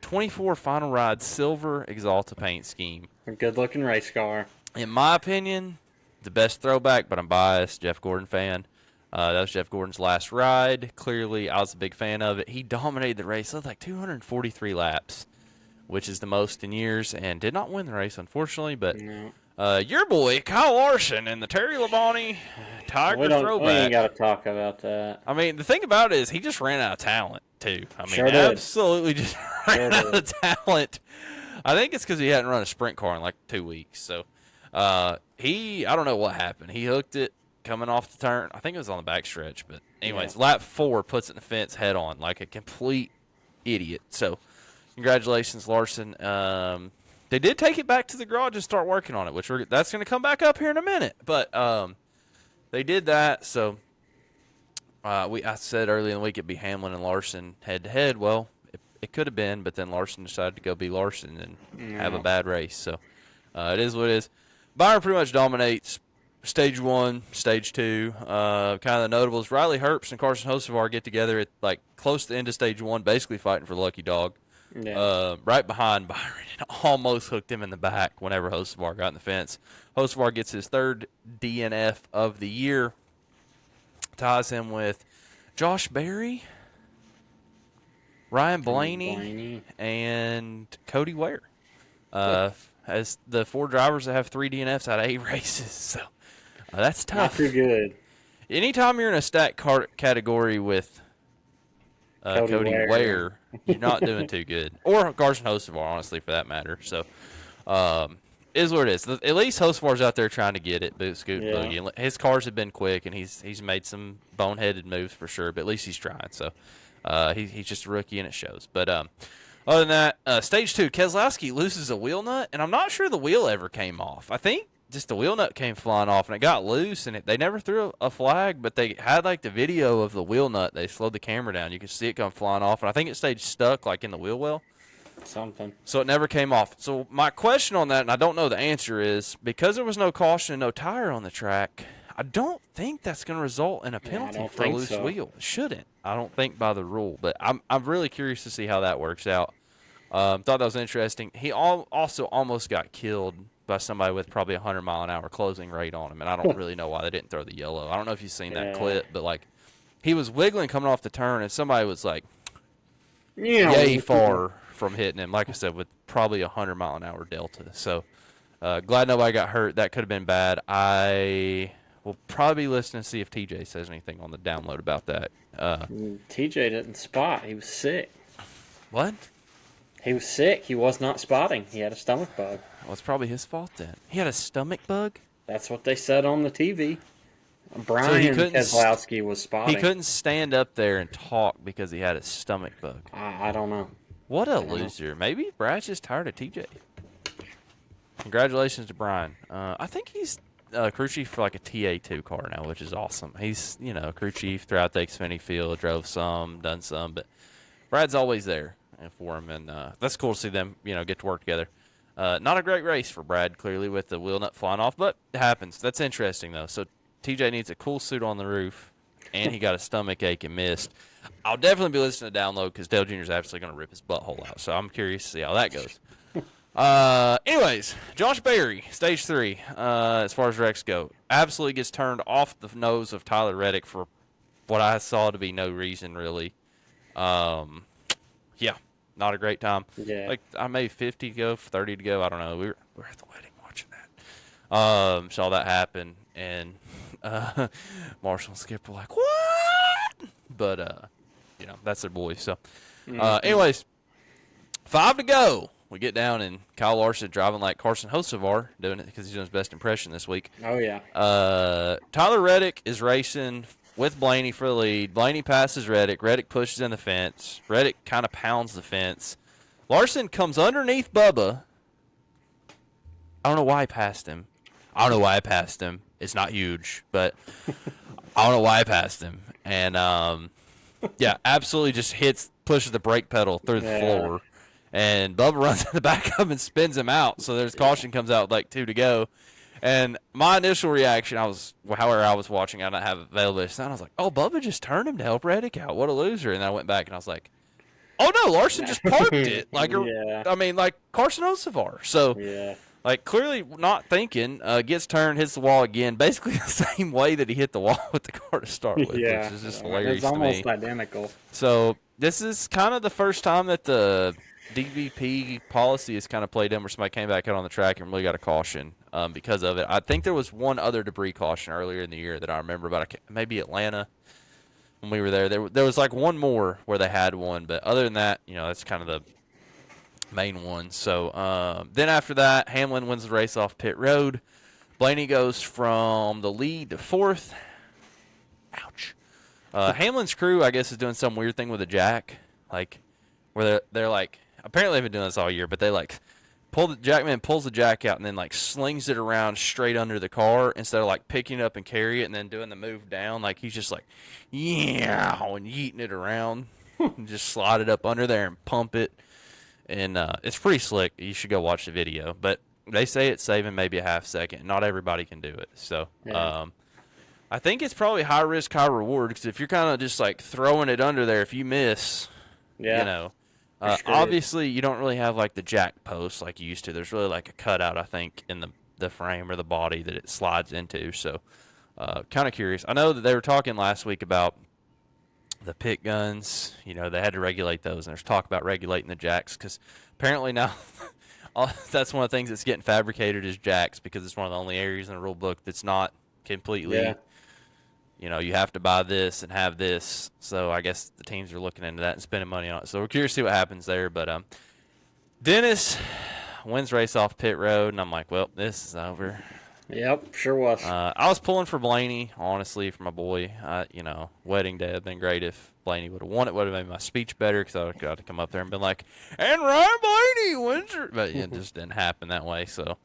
24 Final Ride Silver Exalta paint scheme. A good-looking race car. In my opinion, the best throwback, but I'm biased. Jeff Gordon fan. That was Jeff Gordon's last ride. Clearly, I was a big fan of it. He dominated the race. It was like 243 laps, which is the most in years, and did not win the race, unfortunately. But your boy, Kyle Larson, and the Terry Labonte Tiger Throwback. We ain't got to talk about that. I mean, the thing about it is he just ran out of talent, too. I mean, Sure did. absolutely just ran out of talent. I think it's because he hadn't run a sprint car in like 2 weeks. So, I don't know what happened. He hooked it coming off the turn. I think it was on the back stretch. But, anyways, lap 4 puts it in the fence head on like a complete idiot. So, congratulations, Larson. They did take it back to the garage and start working on it, which that's going to come back up here in a minute. But they did that. So, I said early in the week it'd be Hamlin and Larson head-to-head. Well, it could have been, but then Larson decided to go be Larson and have a bad race. So, it is what it is. Byron pretty much dominates Stage 1, Stage 2. Kind of the notables, Riley Herbst and Carson Hocevar get together at like close to the end of Stage 1, basically fighting for Lucky Dog. Yeah. Right behind Byron, and almost hooked him in the back whenever Hocevar got in the fence. Hocevar gets his third DNF of the year, ties him with Josh Berry, Ryan Blaney, and Cody Ware as the 4 drivers that have 3 DNFs out of 8 races. So that's tough. Not too good. Anytime you're in a stat category with Cody Ware, you're not doing too good. Or Carson Hocevar, honestly, for that matter. So, is what it is. At least Hocevar's out there trying to get it, scoot boogie. His cars have been quick, and he's made some boneheaded moves for sure, but at least he's trying. So, he's just a rookie, and it shows. But other than that, Stage 2, Keselowski loses a wheel nut, and I'm not sure the wheel ever came off. I think just the wheel nut came flying off, and it got loose, and they never threw a flag, but they had like the video of the wheel nut. They slowed the camera down. You could see it come flying off, and I think it stayed stuck like in the wheel well. Something. So it never came off. So my question on that, and I don't know the answer, is because there was no caution and no tire on the track, I don't think that's going to result in a penalty for a loose wheel. It shouldn't. I don't think by the rule, but I'm really curious to see how that works out. Thought that was interesting. He also almost got killed by somebody with probably 100-mile-an-hour closing rate on him, and I don't really know why they didn't throw the yellow. I don't know if you've seen that clip, but like he was wiggling coming off the turn, and somebody was like yay far from hitting him. Like I said, with probably 100-mile-an-hour delta. So glad nobody got hurt. That could have been bad. I will probably listen to see if TJ says anything on the download about that. TJ didn't spot. He was sick. What? He was sick. He was not spotting. He had a stomach bug. Well, it's probably his fault then. He had a stomach bug? That's what they said on the TV. Brian Keselowski was spotting. He couldn't stand up there and talk because he had a stomach bug. I don't know. What a loser. Maybe Brad's just tired of TJ. Congratulations to Brian. I think he's crew chief for like a TA2 car now, which is awesome. He's, crew chief throughout the Xfinity field, drove some, done some, but Brad's always there for him, and that's cool to see them, get to work together. Not a great race for Brad, clearly, with the wheel nut flying off, but it happens. That's interesting, though. So TJ needs a cool suit on the roof, and he got a stomach ache and missed. I'll definitely be listening to download because Dale Jr. is absolutely going to rip his butthole out, so I'm curious to see how that goes. Anyways, Josh Berry, Stage 3, as far as wrecks go, absolutely gets turned off the nose of Tyler Reddick for what I saw to be no reason, really. Yeah, not a great time. Yeah. Like, I made 50 to go, 30 to go. I don't know. We were at the wedding watching that. Saw that happen, and Marshall and Skip were like, what? But, that's their boy. So, anyways, 5 to go. We get down, and Kyle Larson driving like Carson Hocevar, doing it because he's doing his best impression this week. Oh, yeah. Tyler Reddick is racing with Blaney for the lead. Blaney passes Reddick. Reddick pushes in the fence. Reddick kind of pounds the fence. Larson comes underneath Bubba. I don't know why I passed him. It's not huge, but I don't know why I passed him. And, yeah, absolutely just pushes the brake pedal through the floor. And Bubba runs in the back of and spins him out. So there's caution comes out with like 2 to go. And my initial reaction, however I was watching, I didn't have availability sound. I was like, oh, Bubba just turned him to help Reddick out. What a loser. And then I went back and I was like, oh, no, Larson just parked it. Like Carson Hocevar. So, like, clearly not thinking, gets turned, hits the wall again, basically the same way that he hit the wall with the car to start with, which is just hilarious to me. It's almost identical. So this is kind of the first time that the DVP policy is kind of played in where somebody came back out on the track and really got a caution because of it. I think there was one other debris caution earlier in the year that I remember about, maybe Atlanta when we were there. There was like one more where they had one, but other than that, that's kind of the main one. So then after that, Hamlin wins the race off pit road. Blaney goes from the lead to 4th. Ouch. Hamlin's crew, I guess, is doing some weird thing with a jack, like where they're like, apparently they've been doing this all year, but they like Jackman pulls the jack out and then like slings it around straight under the car instead of like picking it up and carry it and then doing the move down. Like he's just like, yeah, and yeeting it around and just slide it up under there and pump it. And it's pretty slick. You should go watch the video. But they say it's saving maybe a half second. Not everybody can do it. So I think it's probably high risk, high reward. Because if you're kind of just like throwing it under there, if you miss, obviously you don't really have like the jack post like you used to. There's really like a cutout, I think, in the frame or the body that it slides into. So kind of curious. I know that they were talking last week about the pit guns, they had to regulate those, and there's talk about regulating the jacks because apparently now that's one of the things that's getting fabricated is jacks because it's one of the only areas in the rule book that's not completely, you have to buy this and have this. So I guess the teams are looking into that and spending money on it. So we're curious to see what happens there. But Dennis wins race off pit road, and I'm like, well, this is over. Yep, sure was. I was pulling for Blaney, honestly, for my boy. Wedding day would have been great if Blaney would have won. It would have made my speech better because I would have got to come up there and been like, and Ryan Blaney wins. But it just didn't happen that way. So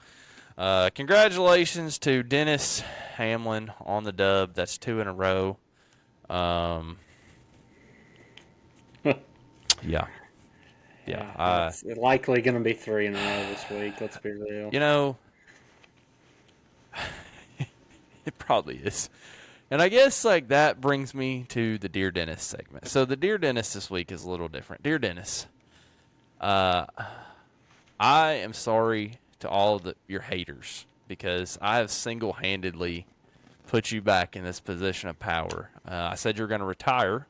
congratulations to Dennis Hamlin on the dub. That's 2 in a row. Yeah. It's likely going to be 3 in a row this week. Let's be real. It probably is. And I guess like that brings me to the Dear Dennis segment. So the Dear Dennis this week is a little different. Dear Dennis, I am sorry to all of your haters because I have single-handedly put you back in this position of power. I said you were going to retire,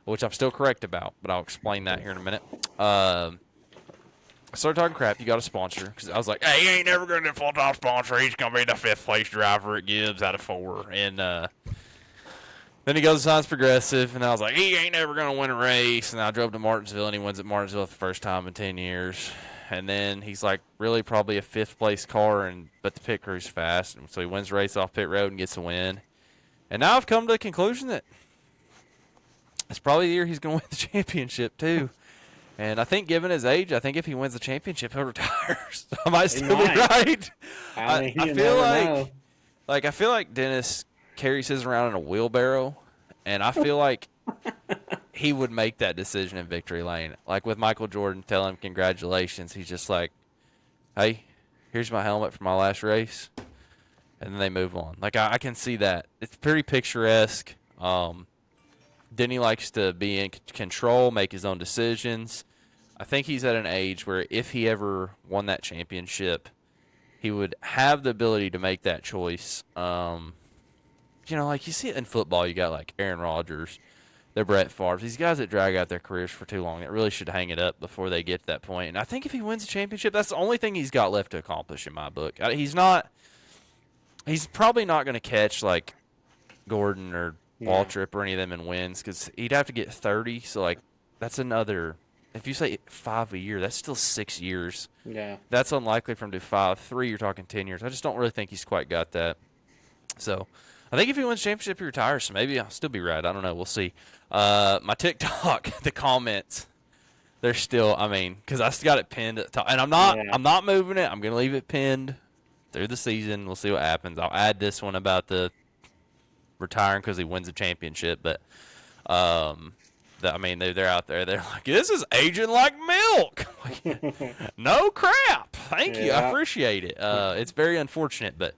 which I'm still correct about, but I'll explain that here in a minute. I started talking crap. You got a sponsor because I was like, "Hey, he ain't never going to get a full-time sponsor. He's going to be the 5th place driver at Gibbs out of 4." And then he goes and signs Progressive, and I was like, "He ain't never going to win a race." And I drove to Martinsville, and he wins at Martinsville for the first time in 10 years. And then he's like, really probably a 5th place car, but the pit crew's fast, and so he wins the race off pit road and gets a win. And now I've come to the conclusion that it's probably the year he's going to win the championship too. And I think, given his age, I think if he wins the championship, he'll retire. So I might still be right. I feel like Dennis carries his around in a wheelbarrow, and I feel like he would make that decision in victory lane. Like with Michael Jordan telling him congratulations, he's just like, "Hey, here's my helmet for my last race," and then they move on. Like I can see that. It's pretty picturesque. Denny likes to be in control, make his own decisions. I think he's at an age where if he ever won that championship, he would have the ability to make that choice. Like you see it in football, you got like Aaron Rodgers, the Brett Favre, these guys that drag out their careers for too long that really should hang it up before they get to that point. And I think if he wins a championship, that's the only thing he's got left to accomplish in my book. He's probably not going to catch like Gordon or Wall Yeah. Trip or any of them in wins because he'd have to get 30. So, like, that's another. If you say 5 a year, that's still 6 years. Yeah. That's unlikely for him to do 5. 3, you're talking 10 years. I just don't really think he's quite got that. So, I think if he wins championship, he retires. So maybe I'll still be right. I don't know. We'll see. My TikTok, the comments, they're still. I mean, because I still got it pinned at the top, and I'm not. Yeah. I'm not moving it. I'm gonna leave it pinned through the season. We'll see what happens. I'll add this one about the retiring because he wins a championship, but I mean, they're out there. They're like, this is aging like milk. No crap. Thank you. I Yeah. appreciate it. It's very unfortunate, but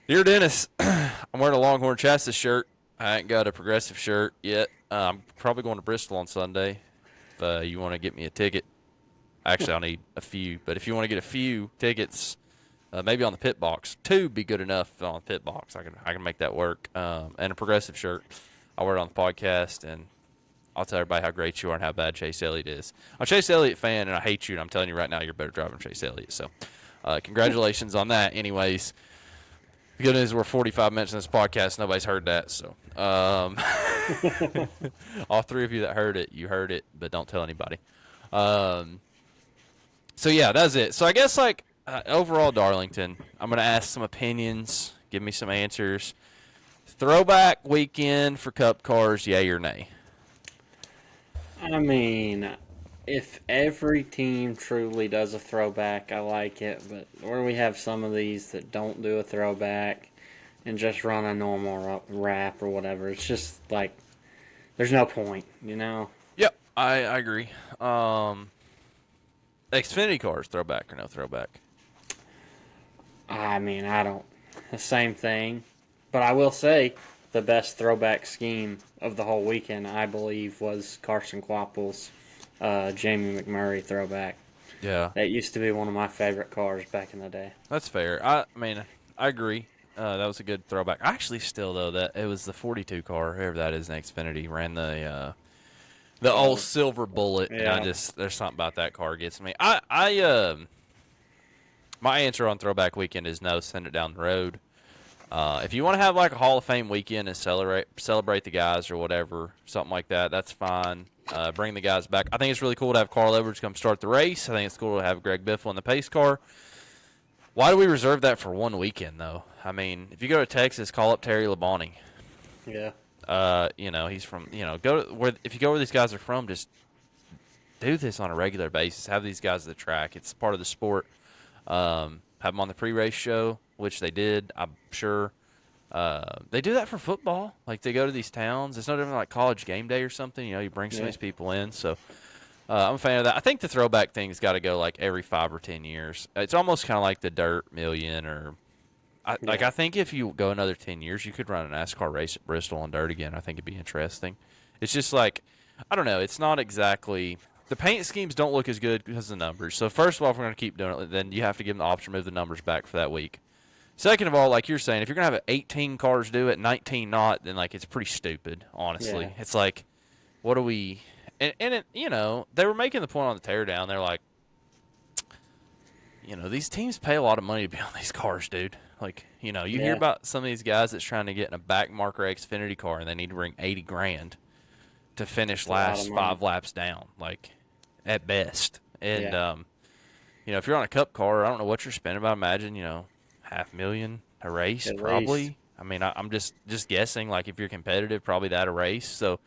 dear Dennis, I'm wearing a Longhorn Chassis shirt. I ain't got a Progressive shirt yet. I'm probably going to Bristol on Sunday. If you want to get me a ticket, actually, I'll need a few. But if you want to get a few tickets, maybe on the pit box, 2 be good enough on the pit box. I can make that work. And a Progressive shirt. I'll wear it on the podcast, and I'll tell everybody how great you are and how bad Chase Elliott is. I'm a Chase Elliott fan, and I hate you, and I'm telling you right now, you're a better driver than Chase Elliott. So, congratulations on that. Anyways, the good news is we're 45 minutes in this podcast. Nobody's heard that. So, all 3 of you that heard it, you heard it, but don't tell anybody. So, yeah, that's it. So, I guess, like, overall, Darlington, I'm going to ask some opinions. Give me some answers. Throwback weekend for Cup cars, yay or nay? I mean, if every team truly does a throwback, I like it. But where we have some of these that don't do a throwback and just run a normal wrap or whatever, it's just like there's no point, you know? Yep, I agree. Xfinity cars, throwback or no throwback? I mean, I don't. The same thing. But I will say the best throwback scheme of the whole weekend, I believe, was Carson Quapple's Jamie McMurray throwback. Yeah, That used to be one of my favorite cars back in the day. that's fair. I mean, I agree. That was a good throwback. Actually, still though, that it was the 42 car, whoever that is in Xfinity, ran the old silver bullet, and Yeah. there's something about that car gets me. My answer on throwback weekend is no. Send it down the road. If you want to have like a Hall of Fame weekend and celebrate the guys or whatever, something like that, that's fine. Bring the guys back. I think it's really cool to have Carl Edwards come start the race. I think it's cool to have Greg Biffle in the pace car. Why do we reserve that for one weekend, though? I mean, if you go to Texas, call up Terry Labonte. Yeah. He's from, go to where, if you go where these guys are from, just do this on a regular basis. Have these guys at the track. It's part of the sport. Have them on the pre-race show, which they did, I'm sure. They do that for football. Like, they go to these towns. It's no different like college game day or something. You bring some of these people in. So, I'm a fan of that. I think the throwback thing's got to go, like, every 5 or 10 years. It's almost kind of like the Dirt Million or I think if you go another 10 years, you could run a NASCAR race at Bristol on dirt again. I think it'd be interesting. It's just like, I don't know. It's not exactly – the paint schemes don't look as good because of the numbers. So, first of all, if we're going to keep doing it, then you have to give them the option to move the numbers back for that week. Second of all, like you're saying, if you're going to have 18 cars do it, 19 not, then, like, it's pretty stupid, honestly. Yeah. It's like, what do we – and it, they were making the point on the teardown. They're like, these teams pay a lot of money to be on these cars, dude. Like, you hear about some of these guys that's trying to get in a back marker Xfinity car and they need to bring $80,000 to finish last 5 laps down, like, at best. And, if you're on a Cup car, I don't know what you're spending, but I imagine, $500,000 a race, At probably. least. I mean, I'm just guessing, like, if you're competitive, probably that a race. So,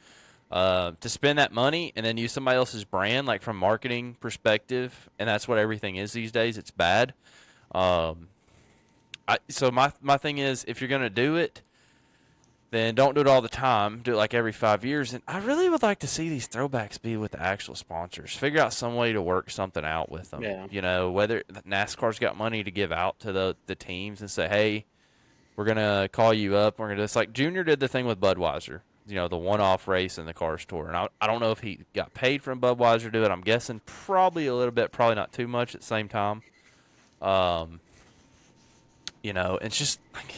to spend that money and then use somebody else's brand, like, from marketing perspective, and that's what everything is these days, it's bad. So my thing is, if you're going to do it, then don't do it all the time. Do it like every 5 years. And I really would like to see these throwbacks be with the actual sponsors. Figure out some way to work something out with them. Yeah. Whether NASCAR's got money to give out to the teams and say, hey, we're going to call you up. We're going to just like Junior did the thing with Budweiser, the one-off race in the Cars Tour. And I don't know if he got paid from Budweiser to do it. I'm guessing probably a little bit, probably not too much at the same time. It's just like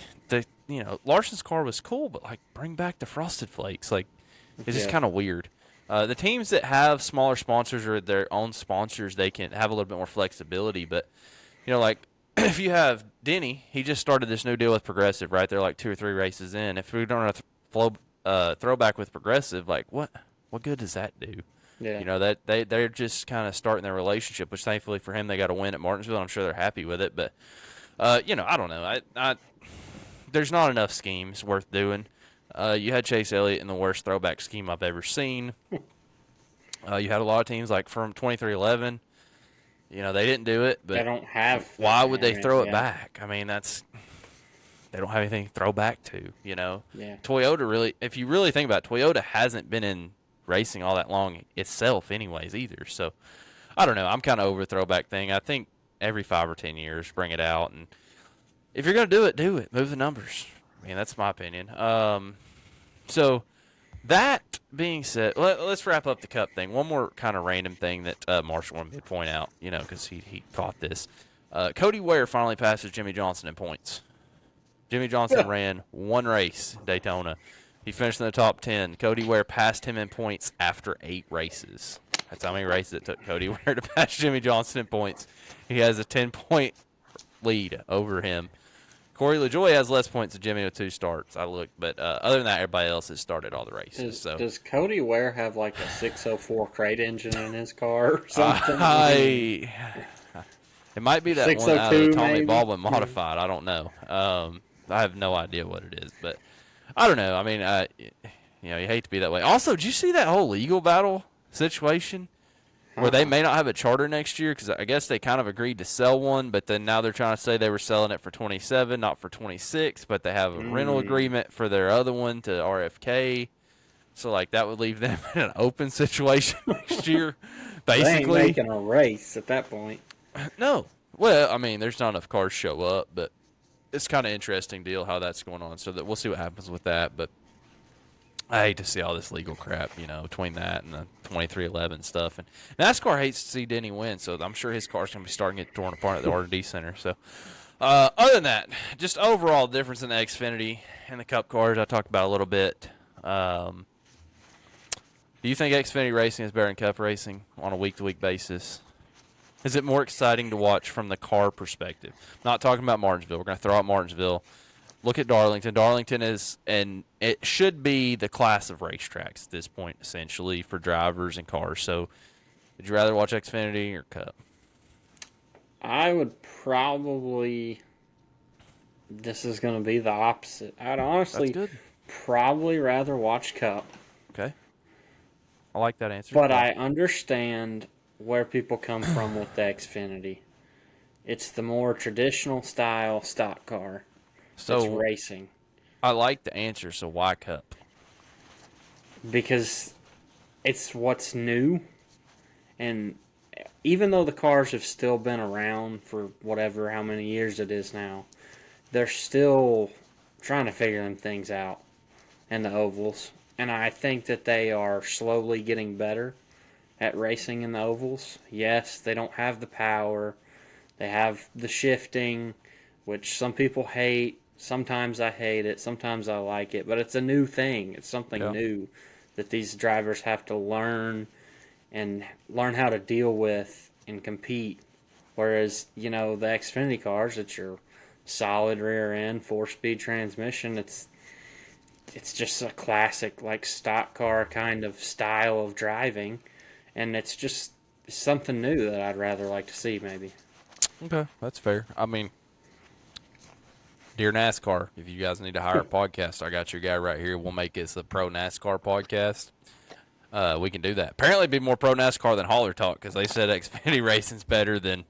Larson's car was cool, but like bring back the Frosted Flakes. Like, it's just kind of weird. The teams that have smaller sponsors or their own sponsors, they can have a little bit more flexibility. But like if you have Denny, he just started this new deal with Progressive, right? They're like 2 or 3 races in. If we don't have Throwback with Progressive, like what good does that do? Yeah. You know, that they're just kind of starting their relationship, which thankfully for him they got a win at Martinsville. I'm sure they're happy with it, but you know, I don't know. There's not enough schemes worth doing. You had Chase Elliott in the worst throwback scheme I've ever seen. You had a lot of teams like from 2311. You know, they didn't do it, They but don't have. why would they throw it yeah. back? I mean, they don't have anything to throw back to, you know. Yeah. Toyota really, if you really think about it, Toyota hasn't been in racing all that long itself anyways either. So, I don't know. I'm kind of over the throwback thing. I think every 5 or 10 years, bring it out. And if you're going to do it, do it. Move the numbers. I mean, that's my opinion. So, that being said, let's wrap up the Cup thing. One more kind of random thing that Marshall wanted me to point out, you know, because he caught this. Cody Ware finally passes Jimmy Johnson in points. Jimmy Johnson ran one race, Daytona. He finished in the top 10. Cody Ware passed him in points after 8 races. That's how many races it took Cody Ware to pass Jimmy Johnson in points. He has a 10-point lead over him. Corey LaJoie has less points than Jimmy with 2 starts. I looked, but other than that, everybody else has started all the races. Does Cody Ware have like a 604 crate engine in his car or something? It might be that one out of the Tommy maybe? Baldwin modified. I don't know. I have no idea what it is, but I don't know. I mean, you know, you hate to be that way. Also, did you see that whole legal battle situation where they may not have a charter next year because I guess they kind of agreed to sell one, but then now they're trying to say they were selling it for 27, not for 26, but they have a rental agreement for their other one to RFK. So, like, that would leave them in an open situation next year, basically. They ain't making a race at that point. No. Well, I mean, there's not enough cars show up, but it's kind of interesting deal how that's going on. So that we'll see what happens with that. But I hate to see all this legal crap, you know, between that and the 2311 stuff. And NASCAR hates to see Denny win, so I'm sure his car's going to be starting to get torn apart at the R&D Center. So other than that, just overall difference in the Xfinity and the Cup cars I talked about a little bit. Do you think Xfinity racing is better than Cup racing on a week-to-week basis? Is it more exciting to watch from the car perspective? Not talking about Martinsville. We're going to throw out Martinsville. Look at Darlington. Darlington is, and it should be the class of racetracks at this point, essentially, for drivers and cars. So, would you rather watch Xfinity or Cup? I would probably. This is going to be the opposite. I'd honestly probably rather watch Cup. Okay. I like that answer. But I understand where people come from with the Xfinity. It's the more traditional style stock car. So it's racing. I like the answer, so why Cup? Because it's what's new. And even though the cars have still been around for whatever, how many years it is now, they're still trying to figure them things out in the ovals. And I think that they are slowly getting better at racing in the ovals. Yes, they don't have the power. They have the shifting, which some people hate. Sometimes I hate it. Sometimes I like it. But it's a new thing. It's something new that these drivers have to learn and learn how to deal with and compete. Whereas, you know, the Xfinity cars, it's your solid rear end, 4-speed transmission. It's just a classic, like, stock car kind of style of driving. And it's just something new that I'd rather like to see, maybe. Okay, that's fair. I mean, dear NASCAR, if you guys need to hire a podcast, I got your guy right here. We'll make this a pro NASCAR podcast. We can do that. Apparently, it'd be more pro NASCAR than Holler Talk because they said Xfinity Racing's better than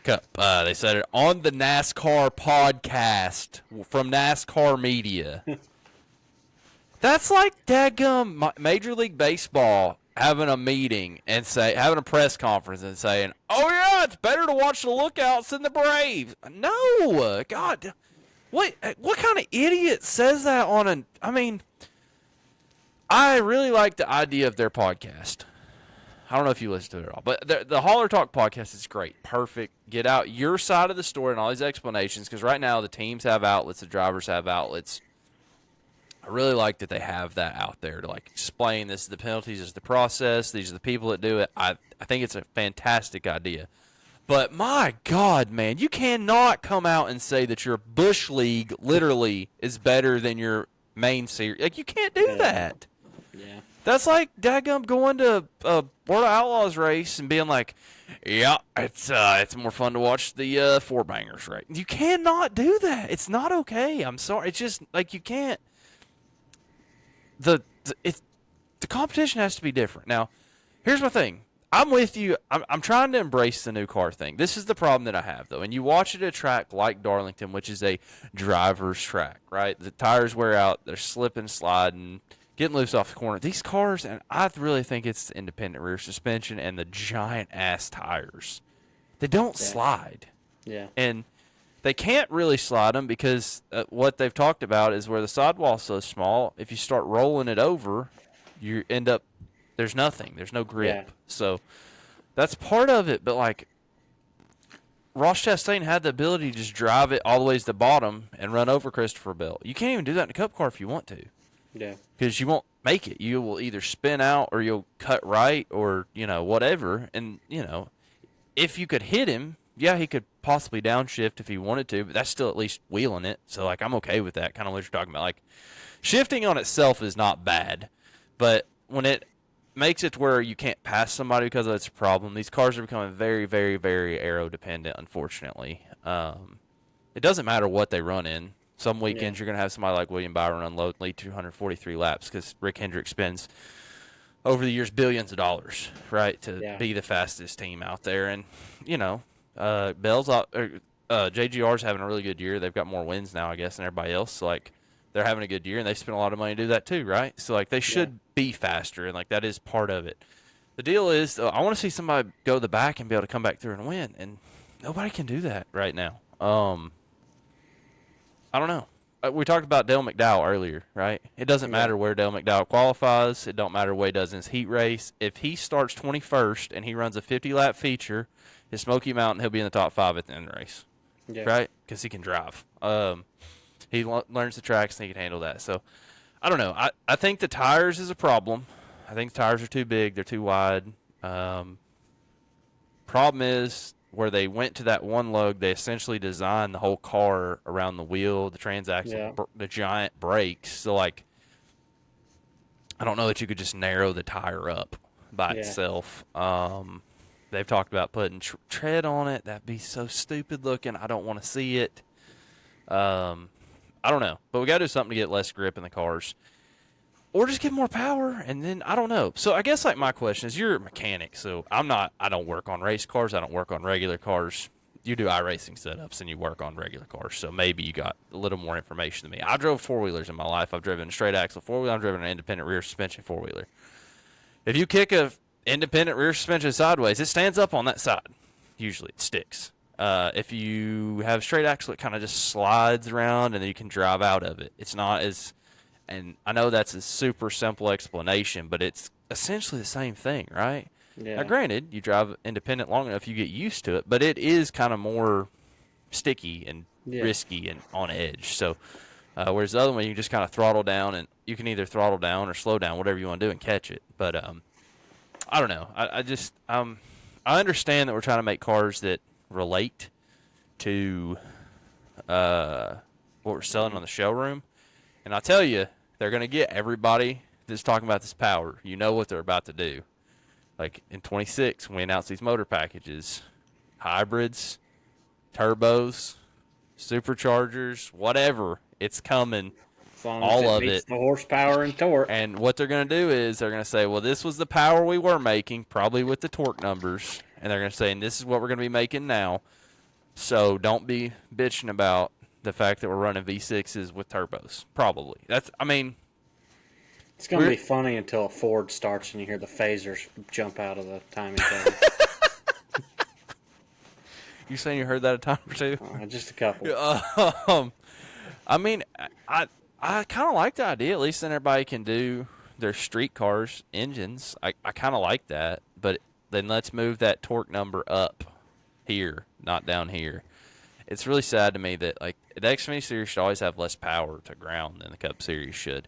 Cup. They said it on the NASCAR podcast from NASCAR Media. That's like daggum Major League Baseball having a meeting and having a press conference and saying, "Oh yeah, it's better to watch the Lookouts than the Braves." No, God, what kind of idiot says that on an? I mean, I really like the idea of their podcast. I don't know if you listen to it at all, but the Holler Talk podcast is great, perfect. Get out your side of the story and all these explanations because right now the teams have outlets, the drivers have outlets. I really like that they have that out there to like explain this is the penalties, this is the process, these are the people that do it. I think it's a fantastic idea. But my God, man, you cannot come out and say that your Bush League literally is better than your main series. Like, you can't do that. Yeah. That's like daggum going to a World of Outlaws race and being like, yeah, it's more fun to watch the four bangers, right? You cannot do that. It's not okay. I'm sorry. It's just like you can't. The competition has to be different. Now, here's my thing. I'm with you. I'm trying to embrace the new car thing. This is the problem that I have, though. And you watch it at a track like Darlington, which is a driver's track, right? The tires wear out. They're slipping, sliding, getting loose off the corner. These cars, and I really think it's the independent rear suspension and the giant-ass tires. They don't slide. Yeah. And they can't really slide them because what they've talked about is where the sidewall's so small, if you start rolling it over, you end up, there's nothing. There's no grip. Yeah. So that's part of it. But, like, Ross Chastain had the ability to just drive it all the way to the bottom and run over Christopher Bell. You can't even do that in a Cup car if you want to. Yeah. Because you won't make it. You will either spin out or you'll cut right or, whatever. And, if you could hit him, yeah, he could possibly downshift if he wanted to, but that's still at least wheeling it. So, like, I'm okay with that, kind of what you're talking about. Like, shifting on itself is not bad, but when it makes it to where you can't pass somebody because it's a problem, these cars are becoming very, very, very aero-dependent, unfortunately. It doesn't matter what they run in. Some weekends you're going to have somebody like William Byron unload and lead 243 laps because Rick Hendrick spends, over the years, billions of dollars, right, to be the fastest team out there. And, Bell's JGR's having a really good year. They've got more wins now, I guess, than everybody else. So, like, they're having a good year, and they spend a lot of money to do that too, right? So, like, they should be faster, and, like, that is part of it. The deal is, I want to see somebody go to the back and be able to come back through and win, and nobody can do that right now. I don't know. We talked about Dale McDowell earlier, right? It doesn't matter where Dale McDowell qualifies. It don't matter what he does in his heat race. If he starts 21st and he runs a 50-lap feature, his Smoky Mountain, he'll be in the top 5 at the end of the race, right? Because he can drive. He learns the tracks and he can handle that. So, I don't know. I think the tires is a problem. I think the tires are too big. They're too wide. Problem is, where they went to that one lug, they essentially designed the whole car around the wheel, the transaxle, the giant brakes. So, like, I don't know that you could just narrow the tire up by itself. They've talked about putting tread on it. That'd be so stupid looking. I don't want to see it. I don't know. But we got to do something to get less grip in the cars. Or just get more power, and then, I don't know. So I guess, like, my question is, you're a mechanic, so I don't work on race cars. I don't work on regular cars. You do iRacing setups, and you work on regular cars, so maybe you got a little more information than me. I drove four-wheelers in my life. I've driven a straight axle four-wheeler. I've driven an independent rear suspension four-wheeler. If you kick a independent rear suspension sideways, it stands up on that side. Usually it sticks. If you have straight axle, it kind of just slides around, and then you can drive out of it. It's not as... And I know that's a super simple explanation, but it's essentially the same thing, right? Yeah. Now, granted, you drive independent long enough, you get used to it, but it is kind of more sticky and risky and on edge. So, whereas the other one, you just kind of throttle down, and you can either throttle down or slow down, whatever you want to do, and catch it. But I don't know. I understand that we're trying to make cars that relate to what we're selling on the showroom, and I tell you, they're going to get everybody that's talking about this power. You know what they're about to do. Like in 26, when we announce these motor packages, hybrids, turbos, superchargers, whatever, it's coming. As long as all of it. The horsepower and torque. And what they're going to do is they're going to say, well, this was the power we were making, probably with the torque numbers. And they're going to say, and this is what we're going to be making now. So don't be bitching about the fact that we're running V6s with turbos. Probably. It's going to be funny until a Ford starts and you hear the phasers jump out of the timing chain. You saying you heard that a time or two? Just a couple. I mean, I kind of like the idea. At least then everybody can do their street cars engines. I kind of like that. But then let's move that torque number up here, not down here. It's really sad to me that, like, the Xfinity Series should always have less power to ground than the Cup Series should.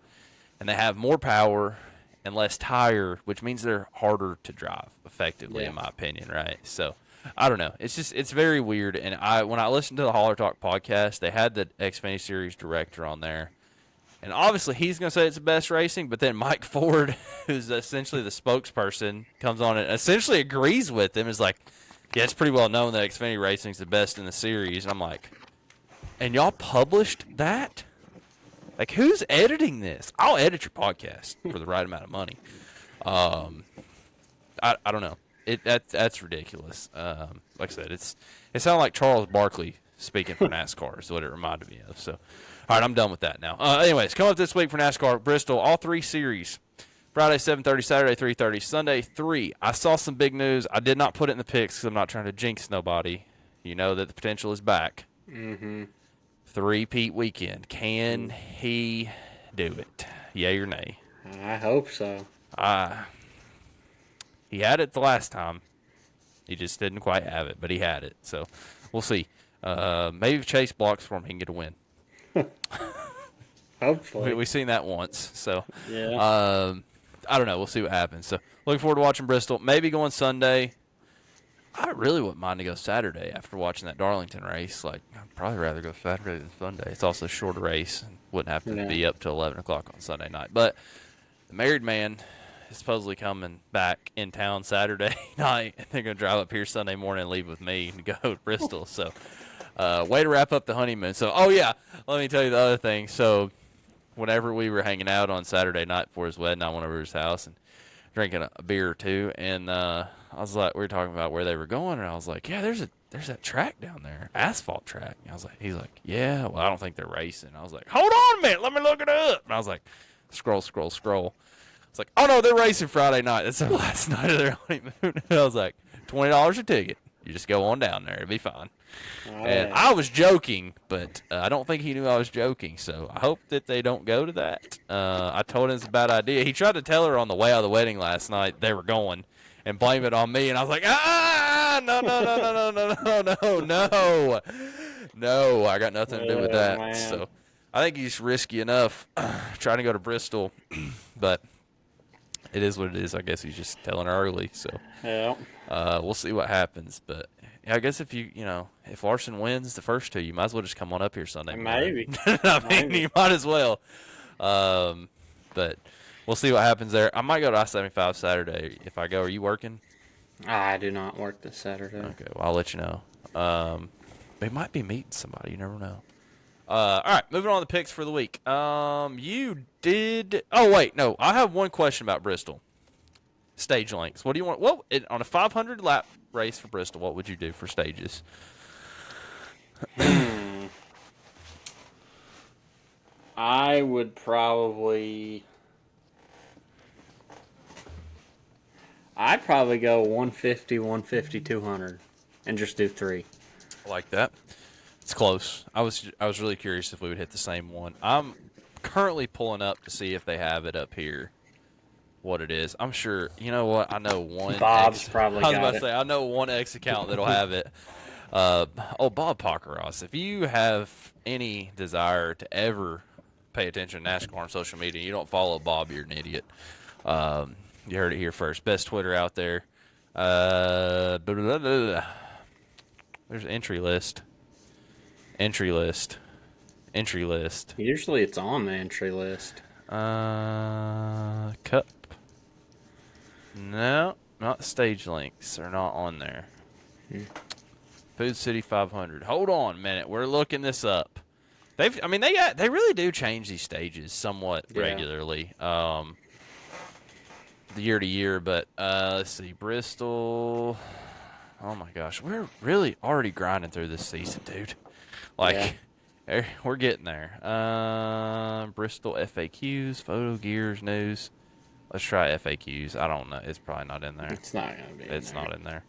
And they have more power and less tire, which means they're harder to drive effectively, in my opinion, right? So, I don't know. It's very weird. And when I listened to the Holler Talk podcast, they had the Xfinity Series director on there. And obviously he's going to say it's the best racing, but then Mike Ford, who's essentially the spokesperson, comes on and essentially agrees with him. Is like, yeah, it's pretty well known that Xfinity Racing's the best in the series. And I'm like, and y'all published that? Like, who's editing this? I'll edit your podcast for the right amount of money. I don't know. That's ridiculous. Like I said, it sounded like Charles Barkley speaking for NASCAR is what it reminded me of. So, all right, I'm done with that now. Anyways, coming up this week for NASCAR, Bristol, all 3 series. Friday 7:30, Saturday 3:30, Sunday 3. I saw some big news. I did not put it in the picks because I'm not trying to jinx nobody. You know that the potential is back. Mm-hmm. 3-peat weekend. Can he do it? Yay or nay? I hope so. He had it the last time. He just didn't quite have it, but he had it. So we'll see. Maybe if Chase blocks for him, he can get a win. Hopefully. We've seen that once. So yeah. I don't know. We'll see what happens. So looking forward to watching Bristol. Maybe going Sunday. I really wouldn't mind to go Saturday after watching that Darlington race. Like, I'd probably rather go Saturday than Sunday. It's also a shorter race and wouldn't have to be up till 11 o'clock on Sunday night. But the married man is supposedly coming back in town Saturday night. And they're going to drive up here Sunday morning and leave with me and go to Bristol. So, way to wrap up the honeymoon. So, oh, yeah, let me tell you the other thing. So, whenever we were hanging out on Saturday night before his wedding, I went over to his house and drinking a beer or two. And I was like, we were talking about where they were going. And I was like, yeah, there's that track down there, asphalt track. And he's like, yeah, well, I don't think they're racing. I was like, hold on a minute, let me look it up. And I was like, scroll. It's like, oh, no, they're racing Friday night. That's their last night of their honeymoon. And I was like, $20 a ticket. You just go on down there. It'll be fine. And I was joking, but I don't think he knew I was joking. So I hope that they don't go to that. I told him it's a bad idea. He tried to tell her on the way out of the wedding last night they were going and blame it on me. And I was like, no, I got nothing to do with that. Man. So I think he's risky enough trying to go to Bristol, but it is what it is. I guess he's just telling her early. So yeah, we'll see what happens. But I guess if Larson wins the first 2, you might as well just come on up here Sunday morning. Maybe. You might as well. But we'll see what happens there. I might go to I-75 Saturday. If I go, are you working? I do not work this Saturday. Okay, well, I'll let you know. They might be meeting somebody. You never know. All right, moving on to the picks for the week. You did. Oh wait, no. I have one question about Bristol. Stage lengths. What do you want? Well, on a 500 lap race for Bristol, what would you do for stages? I would probably. I'd probably go 150, 150, 200, and just do 3. I like that. It's close. I was really curious if we would hit the same one. I'm currently pulling up to see if they have it up here. What it is. I'm sure. You know what? I know one. Bob's probably got it. I was about to say, I know one X account that'll have it. Bob Pockeros. If you have any desire to ever pay attention to NASCAR on social media, you don't follow Bob, you're an idiot. You heard it here first. Best Twitter out there. There's entry list. Usually it's on the entry list. Cup. No, not stage links. They're not on there. Food City 500. Hold on a minute. We're looking this up. They really do change these stages somewhat regularly. Year to year, but let's see. Bristol. Oh my gosh, we're really already grinding through this season, dude. We're getting there. Bristol FAQs, photo gears, news. Let's try FAQs. I don't know. It's probably not in there. It's not gonna be. It's not in there.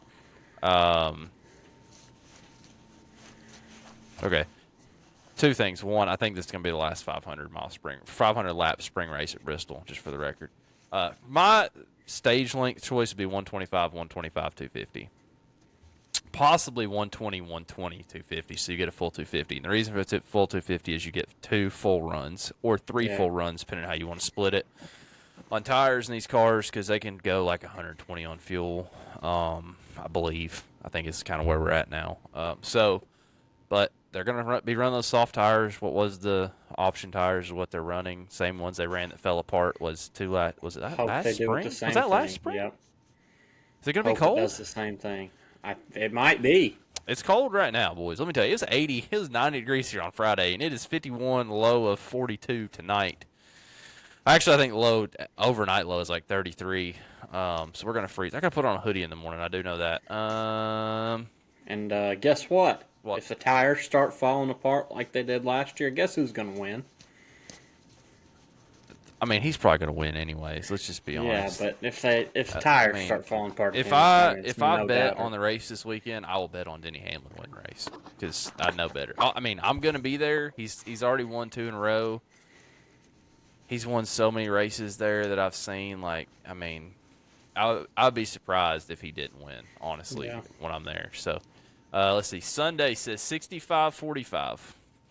Okay. 2 things. One, I think this is gonna be the last 500 lap spring race at Bristol. Just for the record, my stage length choice would be 125, 125, 250. Possibly 120, 120, 250, so you get a full 250. And the reason for a full 250 is you get 2 full runs or 3 full runs, depending on how you want to split it. On tires in these cars, because they can go like 120 on fuel, I believe. I think it's kind of where we're at now. So But they're going to be running those soft tires. What was the option tires? What they're running? Same ones they ran that fell apart. Was it that Hope last they do it spring? the same Was that thing. last spring? Yep. Is it going to be Hope it cold? does the same thing. It might be. It's cold right now, boys. Let me tell you, it's 80. It was 90 degrees here on Friday, and it is 51, low of 42 tonight. Actually, I think overnight low is like 33. So we're going to freeze. I got to put on a hoodie in the morning. I do know that. And guess what? What? If the tires start falling apart like they did last year, guess who's going to win? I mean, he's probably going to win anyways. Let's just be honest. Yeah, but if the tires start falling apart, if again, I bet on the race this weekend, I will bet on Denny Hamlin winning the race because I know better. I mean, I'm going to be there. He's already won 2 in a row. He's won so many races there that I've seen. Like, I mean, I'd be surprised if he didn't win, honestly, when I'm there. So, let's see. Sunday says 65-45.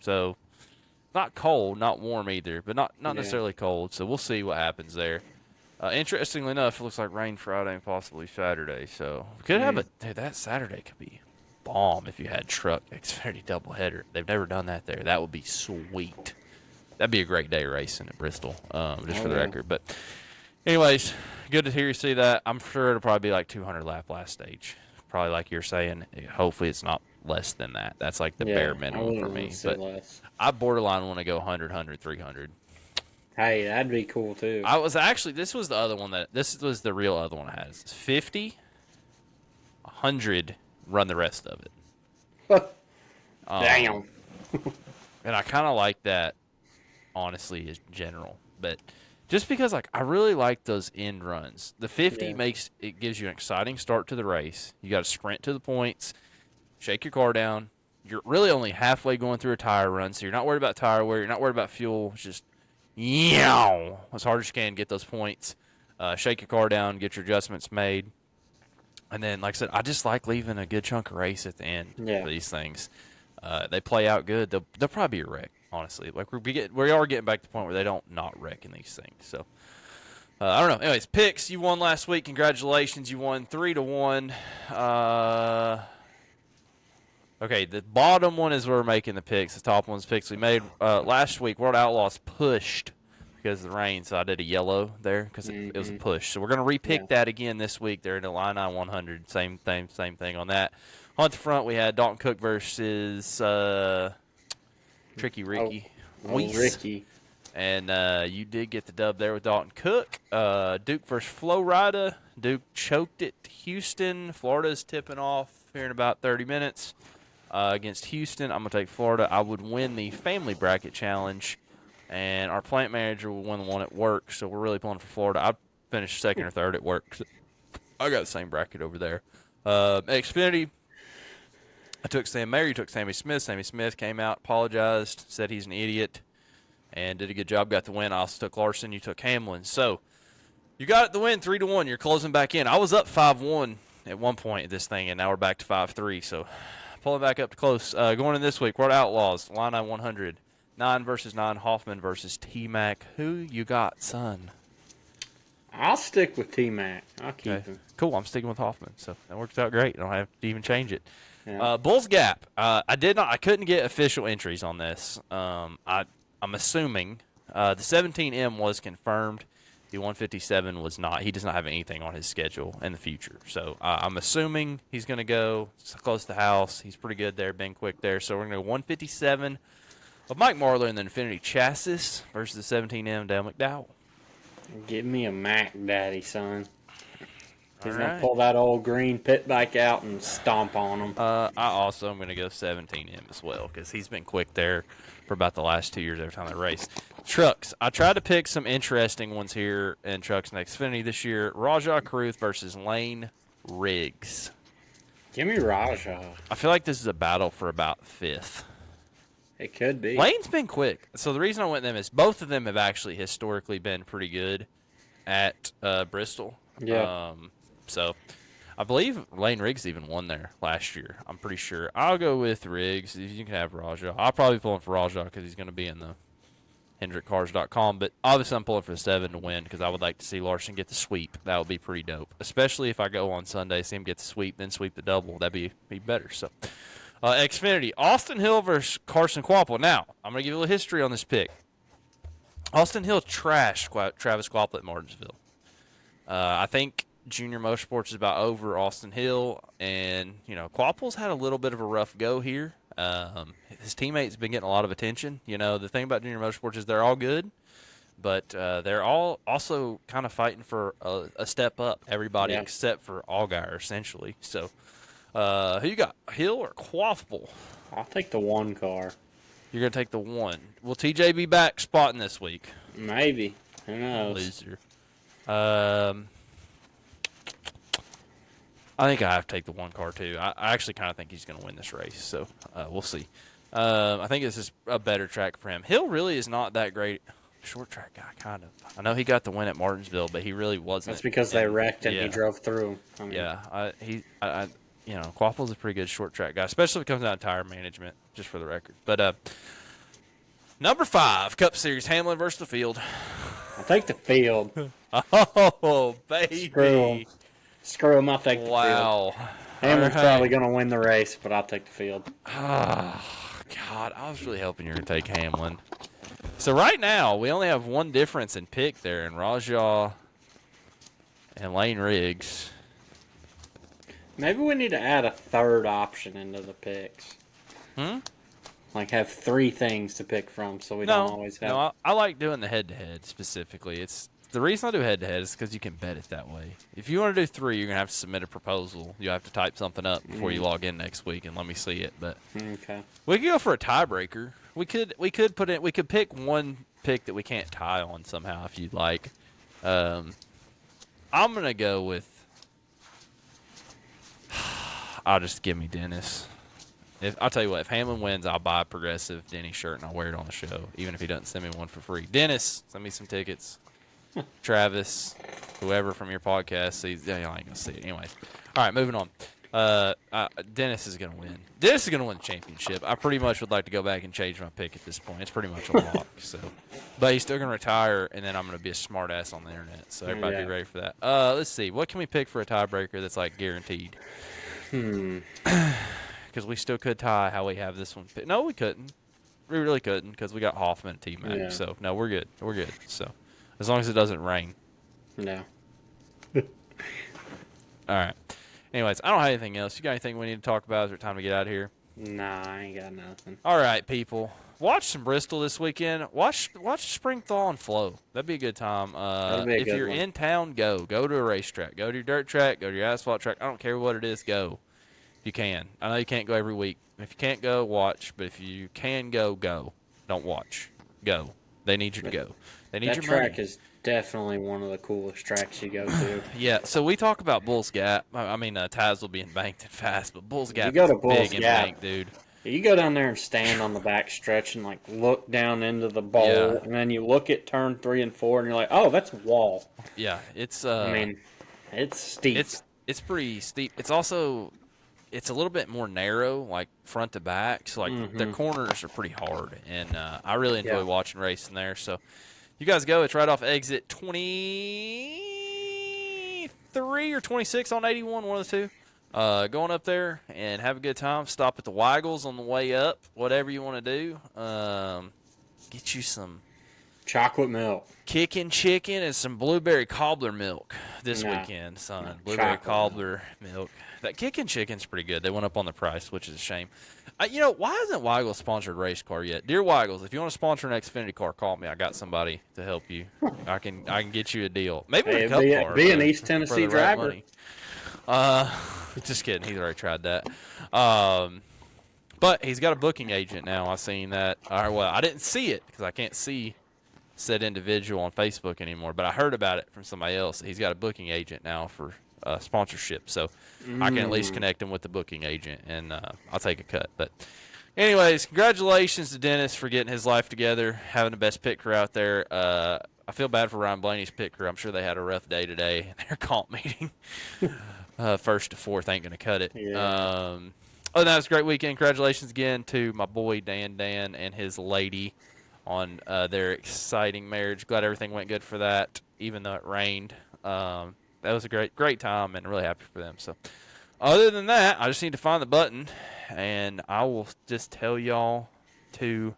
So, not cold, not warm either, but not necessarily cold. So, we'll see what happens there. Interestingly enough, it looks like rain Friday and possibly Saturday. So, we could have that Saturday could be bomb if you had truck Xfinity doubleheader. They've never done that there. That would be sweet. That'd be a great day racing at Bristol, just for the record. But anyways, good to hear you see that. I'm sure it'll probably be like 200 lap last stage. Probably like you're saying. Hopefully it's not less than that. That's like the bare minimum for me. But less. I borderline want to go 100, 100, 300. Hey, that'd be cool too. This was the other one this was the real other one I had. It's 50, 100, run the rest of it. Damn. And I kind of like that. Honestly, is general, but just because like I really like those end runs. The 50 gives you an exciting start to the race. You got to sprint to the points, shake your car down. You're really only halfway going through a tire run, so you're not worried about tire wear. You're not worried about fuel. It's just as hard as you can get those points. Shake your car down, get your adjustments made, and then like I said, I just like leaving a good chunk of race at the end for these things. They play out good. They'll probably be a wreck. Honestly, like we are getting back to the point where they don't not wreck in these things. So I don't know. Anyways, picks. You won last week. Congratulations. You won 3-1. Okay, the bottom one is where we're making the picks. The top one's picks we made last week. World Outlaws pushed because of the rain, so I did a yellow there because it was a push. So we're gonna repick that again this week. They're in the line 100. Same thing on that. On the front, we had Dalton Cook versus. Tricky Ricky. Ricky. And you did get the dub there with Dalton Cook. Duke versus Florida. Duke choked it. Houston. Florida's tipping off here in about 30 minutes against Houston. I'm going to take Florida. I would win the family bracket challenge, and our plant manager will win the one at work, so we're really pulling for Florida. I finished second or third at work. I got the same bracket over there. Xfinity. I took Sam Mayer, you took Sammy Smith. Sammy Smith came out, apologized, said he's an idiot, and did a good job, got the win. I also took Larson, you took Hamlin. So you got the win 3-1. You're closing back in. I was up 5-1 at one point at this thing, and now we're back to 5-3. So pulling back up to close. Going in this week, World Outlaws, line 100. 9 versus 9, Hoffman versus T-Mac. Who you got, son? I'll stick with T-Mac. I'll keep him. Cool, I'm sticking with Hoffman. So that works out great. I don't have to even change it. Yeah. Bulls Gap. I couldn't get official entries on this. I'm assuming the 17M was confirmed. The 157 was not. He does not have anything on his schedule in the future. So I'm assuming he's going to go close to the house. He's pretty good there, been quick there. So we're going to go 157 of Mike Marlar and the Infinity Chassis versus the 17M Dale McDowell. Give me a Mac Daddy, son. He's going to pull that old green pit bike out and stomp on him. I also am going to go 17M as well because he's been quick there for about the last 2 years every time they race. Trucks. I tried to pick some interesting ones here in Trucks and Xfinity this year. Rajah Caruth versus Lane Riggs. Give me Rajah. I feel like this is a battle for about 5th. It could be. Lane's been quick. So the reason I went them is both of them have actually historically been pretty good at Bristol. Yeah. So I believe Lane Riggs even won there last year. I'm pretty sure. I'll go with Riggs. You can have Rajah. I'll probably be pulling for Rajah because he's going to be in the HendrickCars.com. But obviously I'm pulling for the 7 to win because I would like to see Larson get the sweep. That would be pretty dope. Especially if I go on Sunday, see him get the sweep, then sweep the double. That'd be better. So Xfinity, Austin Hill versus Carson Kvapil. Now, I'm going to give you a little history on this pick. Austin Hill trashed Travis Kvapil at Martinsville. I think Junior Motorsports is about over Austin Hill, and Kvapil's had a little bit of a rough go here. His teammates been getting a lot of attention. The thing about Junior Motorsports is they're all good, but they're all also kind of fighting for a step up. Everybody except for Allgaier, essentially. So, who you got, Hill or Kvapil? I'll take the one car. You're going to take the one. Will TJ be back spotting this week? Maybe. Who knows? Loser. I think I have to take the one car, too. I actually kind of think he's going to win this race, so we'll see. I think this is a better track for him. Hill really is not that great. Short track guy, kind of. I know he got the win at Martinsville, but he really wasn't. That's because they wrecked and he drove through. Kvapil's a pretty good short track guy, especially when it comes down to tire management, just for the record. But number 5, Cup Series, Hamlin versus the field. I'll take the field. Oh, baby. Screw him, I'll take the field. Wow. Hamlin's probably going to win the race, but I'll take the field. Oh, God, I was really hoping you were going to take Hamlin. So right now, we only have one difference in pick there in Rajah and Lane Riggs. Maybe we need to add a third option into the picks. Like have 3 things to pick from, so we don't always have. No, I like doing the head-to-head specifically. It's the reason I do head-to-head is because you can bet it that way. If you want to do 3, you're gonna have to submit a proposal. You have to type something up before you log in next week and let me see it. But okay, we could go for a tiebreaker. We could pick one pick that we can't tie on somehow if you'd like. I'm gonna go with. I'll just give me Dennis. I'll tell you what, if Hamlin wins, I'll buy a Progressive Denny shirt and I'll wear it on the show, even if he doesn't send me one for free. Dennis, send me some tickets. Travis, whoever from your podcast sees, I ain't gonna see it. Anyways, all right, moving on. Dennis is gonna win. Dennis is gonna win the championship. I pretty much would like to go back and change my pick at this point. It's pretty much a lock. So, but he's still gonna retire, and then I'm gonna be a smart ass on the internet. So everybody be ready for that. Let's see, what can we pick for a tiebreaker that's like guaranteed? Because we still could tie how we have this one picked. No, we couldn't. We really couldn't because we got Hoffman and T-Mac. Yeah. So, no, we're good. We're good. So, as long as it doesn't rain. No. All right. Anyways, I don't have anything else. You got anything we need to talk about? Is it time to get out of here? Nah, I ain't got nothing. All right, people. Watch some Bristol this weekend. Watch Spring Thaw and Flow. That'd be a good time. If you're in town, go to a racetrack. Go to your dirt track. Go to your asphalt track. I don't care what it is. Go. If you can. I know you can't go every week. If you can't go, watch. But if you can go. Don't watch. Go. They need you to go. They need your money. That track is definitely one of the coolest tracks you go to. Yeah, so we talk about Bulls Gap. I mean, Tazewell being banked and fast, but Bulls Gap is big and banked, dude. You go down there and stand on the back stretch and, like, look down into the bowl, and then you look at turn 3 and 4, and you're like, oh, that's wall. Yeah, it's... I mean, it's steep. It's pretty steep. It's also... It's a little bit more narrow, like front to back. So, like, the corners are pretty hard. And I really enjoy watching racing there. So, you guys go. It's right off exit 23 or 26 on 81, one of the two. Going up there and have a good time. Stop at the Waggles on the way up, whatever you want to do. Get you some chocolate milk, kicking chicken, and some blueberry cobbler milk this weekend, son. Blueberry cobbler milk. That kicking chicken's pretty good. They went up on the price, which is a shame. Why hasn't Waggles sponsored a race car yet? Dear Waggles, if you want to sponsor an Xfinity car, call me. I got somebody to help you. I can get you a deal. Maybe a cup car. Be an East Tennessee driver. Just kidding. He's already tried that. But he's got a booking agent now. I've seen that. Well, I didn't see it because I can't see said individual on Facebook anymore. But I heard about it from somebody else. He's got a booking agent now for sponsorship. So I can at least connect him with the booking agent, and I'll take a cut. But anyways, congratulations to Dennis for getting his life together, having the best pit crew out there. I feel bad for Ryan Blaney's pit crew. I'm sure they had a rough day today in their comp meeting. First to fourth ain't going to cut it. Yeah. That was a great weekend. Congratulations again to my boy Dan and his lady on their exciting marriage. Glad everything went good for that, even though it rained. That was a great time and really happy for them. So, other than that, I just need to find the button, and I will just tell y'all to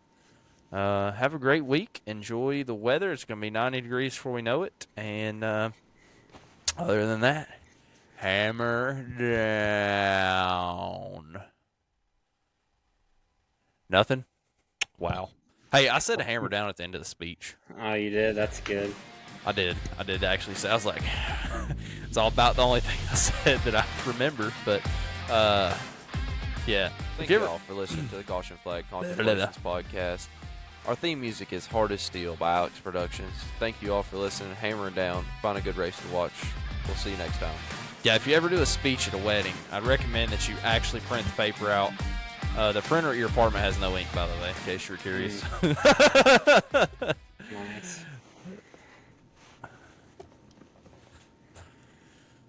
have a great week. Enjoy the weather. It's going to be 90 degrees before we know it. And other than that, hammer down. Nothing? Wow. Hey, I said hammer down at the end of the speech. Oh, you did? That's good. I did actually say. I was like, it's all about the only thing I said that I remember. But, yeah. Thank you all for listening to the Caution Flag Contemplations podcast. Our theme music is Hard as Steel by Alex Productions. Thank you all for listening. Hammering down. Find a good race to watch. We'll see you next time. Yeah, if you ever do a speech at a wedding, I'd recommend that you actually print the paper out. The printer at your apartment has no ink, by the way, in case you're curious.